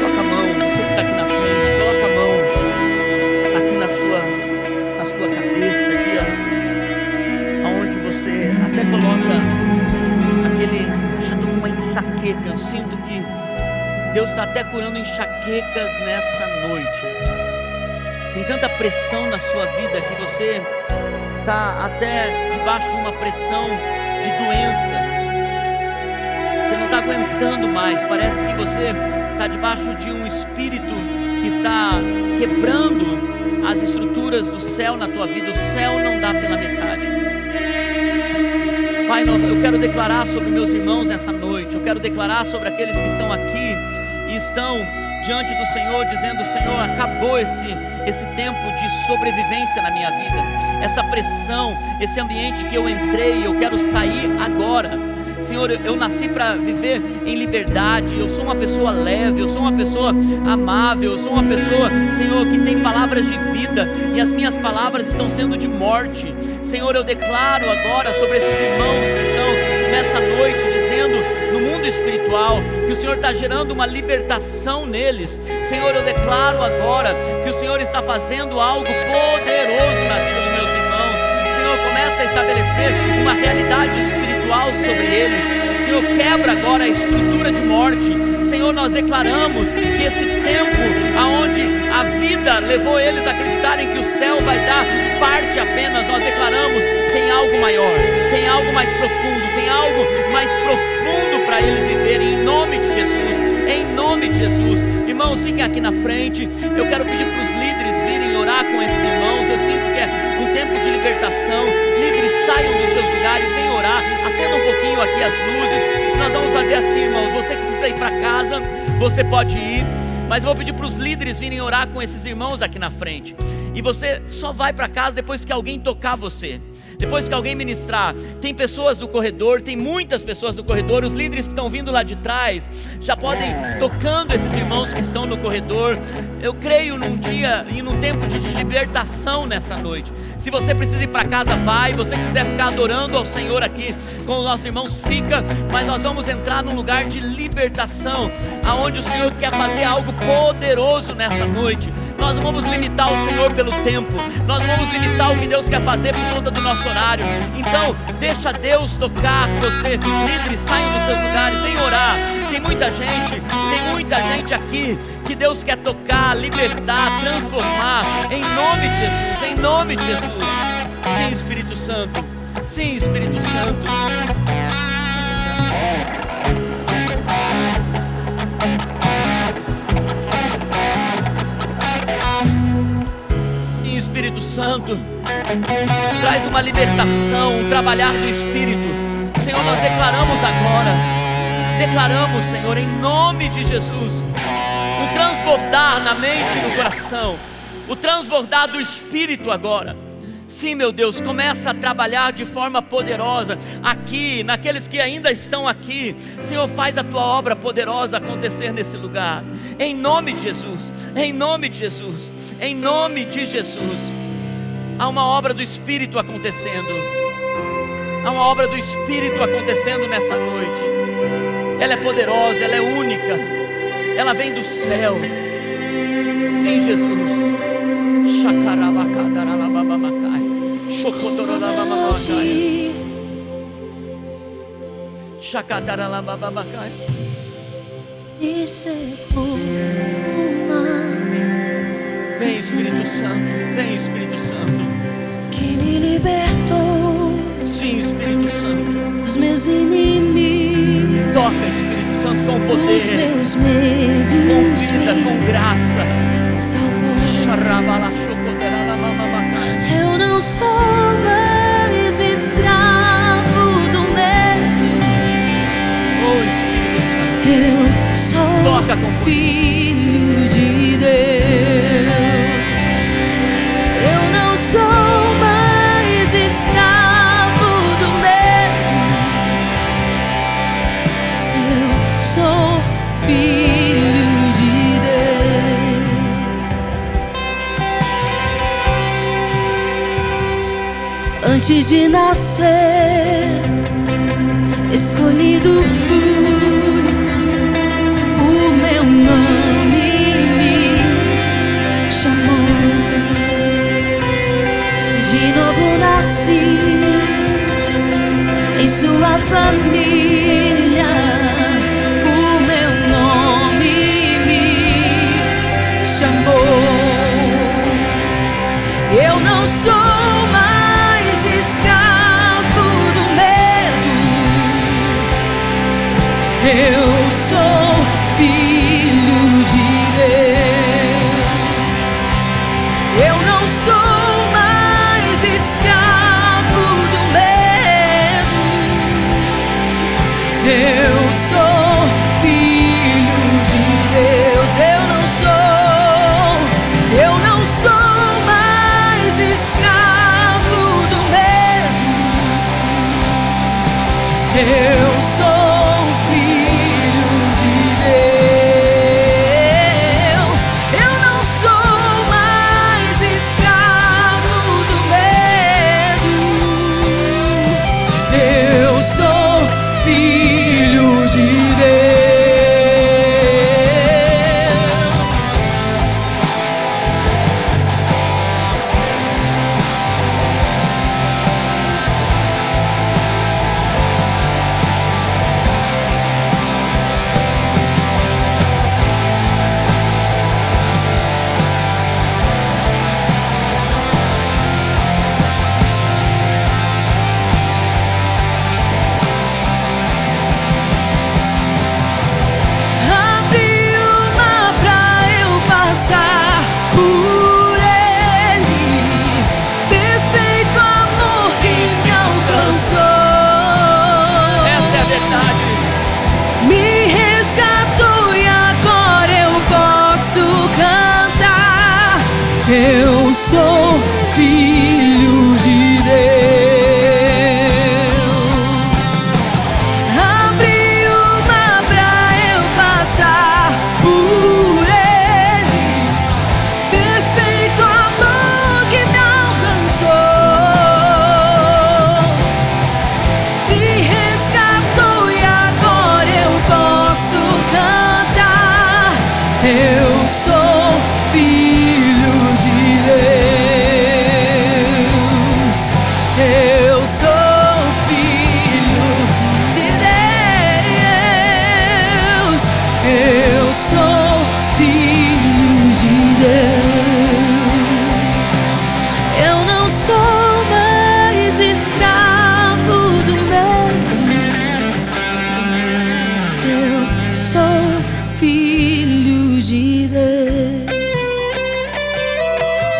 Coloca a mão, você que está aqui na frente, coloca a mão aqui na sua cabeça, aqui, ó, aonde você até coloca puxa, tô com uma enxaqueca. Eu sinto que Deus está até curando enxaquecas nessa noite. Tem tanta pressão na sua vida que você está até debaixo de uma pressão de doença. Você não está aguentando mais. Parece que você está debaixo de um espírito que está quebrando as estruturas do céu na tua vida. O céu não dá pela metade. Pai, eu quero declarar sobre meus irmãos nessa noite. Eu quero declarar sobre aqueles que estão aqui e estão diante do Senhor, dizendo: Senhor, acabou esse tempo de sobrevivência na minha vida, essa pressão, esse ambiente que eu entrei, eu quero sair agora. Senhor, eu nasci para viver em liberdade, eu sou uma pessoa leve, eu sou uma pessoa amável, eu sou uma pessoa, Senhor, que tem palavras de vida, e as minhas palavras estão sendo de morte. Senhor, eu declaro agora sobre esses irmãos que estão nessa noite, dizendo no mundo espiritual, que o Senhor está gerando uma libertação neles. Senhor, eu declaro agora que o Senhor está fazendo algo poderoso na vida dos meus irmãos. Senhor, começa a estabelecer uma realidade espiritual sobre eles. Senhor, quebra agora a estrutura de morte. Senhor, nós declaramos que esse tempo aonde a vida levou eles a acreditarem que o céu vai dar parte apenas, nós declaramos: tem algo maior, tem algo mais profundo, tem algo mais profundo para eles viverem, em nome de Jesus, em nome de Jesus. Irmãos, fiquem aqui na frente. Eu quero pedir para os líderes virem orar com esses irmãos. Eu sinto que é um tempo de libertação. Líderes, saiam dos seus lugares, venham orar, acenda um pouquinho aqui as luzes. Nós vamos fazer assim, irmãos. Você que precisa ir para casa, você pode ir, mas eu vou pedir para os líderes virem orar com esses irmãos aqui na frente. E você só vai para casa depois que alguém tocar você, depois que alguém ministrar. Tem pessoas no corredor, tem muitas pessoas no corredor. Os líderes que estão vindo lá de trás já podem ir tocando esses irmãos que estão no corredor. Eu creio num dia e num tempo de libertação nessa noite. Se você precisa ir para casa, vai. Se você quiser ficar adorando ao Senhor aqui com os nossos irmãos, fica. Mas nós vamos entrar num lugar de libertação, aonde o Senhor quer fazer algo poderoso nessa noite. Nós não vamos limitar o Senhor pelo tempo, nós não vamos limitar o que Deus quer fazer por conta do nosso horário. Então deixa Deus tocar você. Líderes, saiam dos seus lugares, vem orar. Tem muita gente aqui que Deus quer tocar, libertar, transformar, em nome de Jesus, em nome de Jesus. Sim, Espírito Santo, sim, Espírito Santo. Espírito Santo, traz uma libertação, um trabalhar do Espírito. Senhor, nós declaramos, Senhor, em nome de Jesus, o transbordar na mente e no coração, o transbordar do Espírito agora. Sim, meu Deus, começa a trabalhar de forma poderosa aqui, naqueles que ainda estão aqui. Senhor, faz a tua obra poderosa acontecer nesse lugar, em nome de Jesus, em nome de Jesus, em nome de Jesus. Há uma obra do Espírito acontecendo, há uma obra do Espírito acontecendo nessa noite. Ela é poderosa, ela é única, ela vem do céu. Sim, Jesus. E secou uma Vem, Espírito Santo, vem, Espírito Santo, que me libertou. sim, Espírito Santo, Os meus inimigos, toca, Espírito Santo, com poder, os meus com medos, vida, com graça. salvou. Eu não sou mais escravo do medo. Oh, Espírito Santo, Eu sou toca com filho de Deus. Eu não sou mais escravo do medo. Eu sou filho de Deus. Antes de nascer, escolhido fui, o meu nome me chamou. De novo nasci em sua família, o meu nome me chamou. Eu não sou mais escravo do medo. Eu sou filho de Deus. Eu não sou mais escravo do medo. Eu sou filho de Deus. Eu não Eu sou filho de Deus. Eu não sou mais escravo do medo. Eu sou filho de Deus. Eu sou filho de Deus. Abri o mar pra eu passar por ele. Perfeito amor que me alcançou, me resgatou e agora eu posso cantar. Eu sou filho de Deus. Eu sou filho de Deus. Eu sou filho de Deus. Eu não sou mais escravo do medo. Eu sou filho de Deus.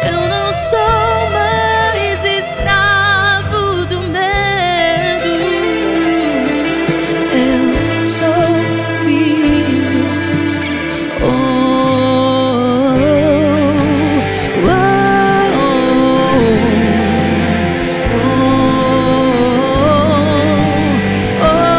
Eu não sou mais escravo do medo. Eu sou filho. Oh, oh, oh, oh, oh,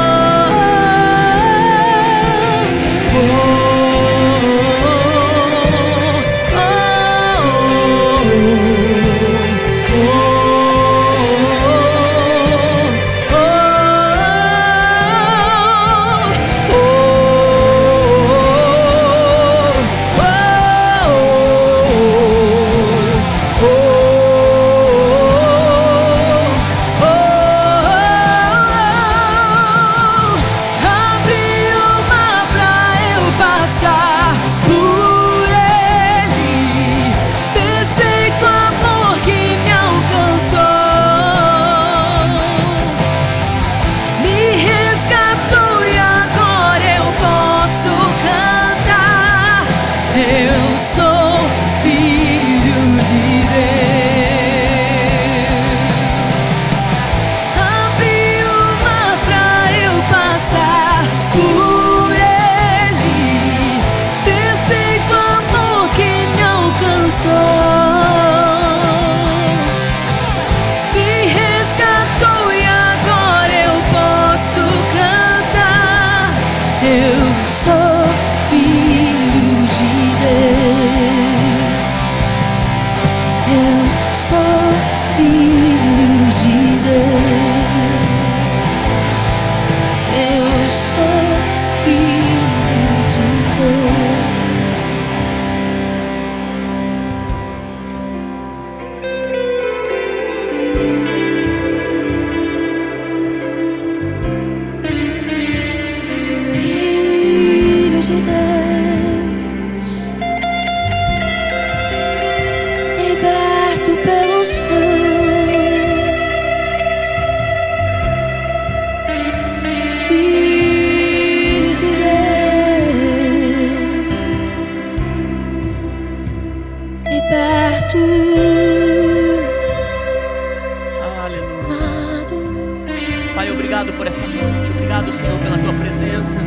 obrigado por essa noite. Obrigado, Senhor, pela Tua presença.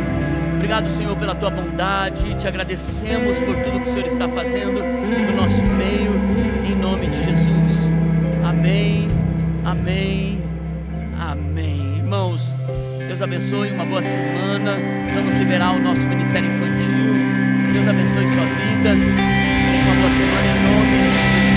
Obrigado, Senhor, pela Tua bondade. Te agradecemos por tudo que o Senhor está fazendo no nosso meio, em nome de Jesus. Amém, amém, amém. Irmãos, Deus abençoe, uma boa semana. Vamos liberar o nosso ministério infantil. Deus abençoe sua vida. Tenha uma boa semana em nome de Jesus.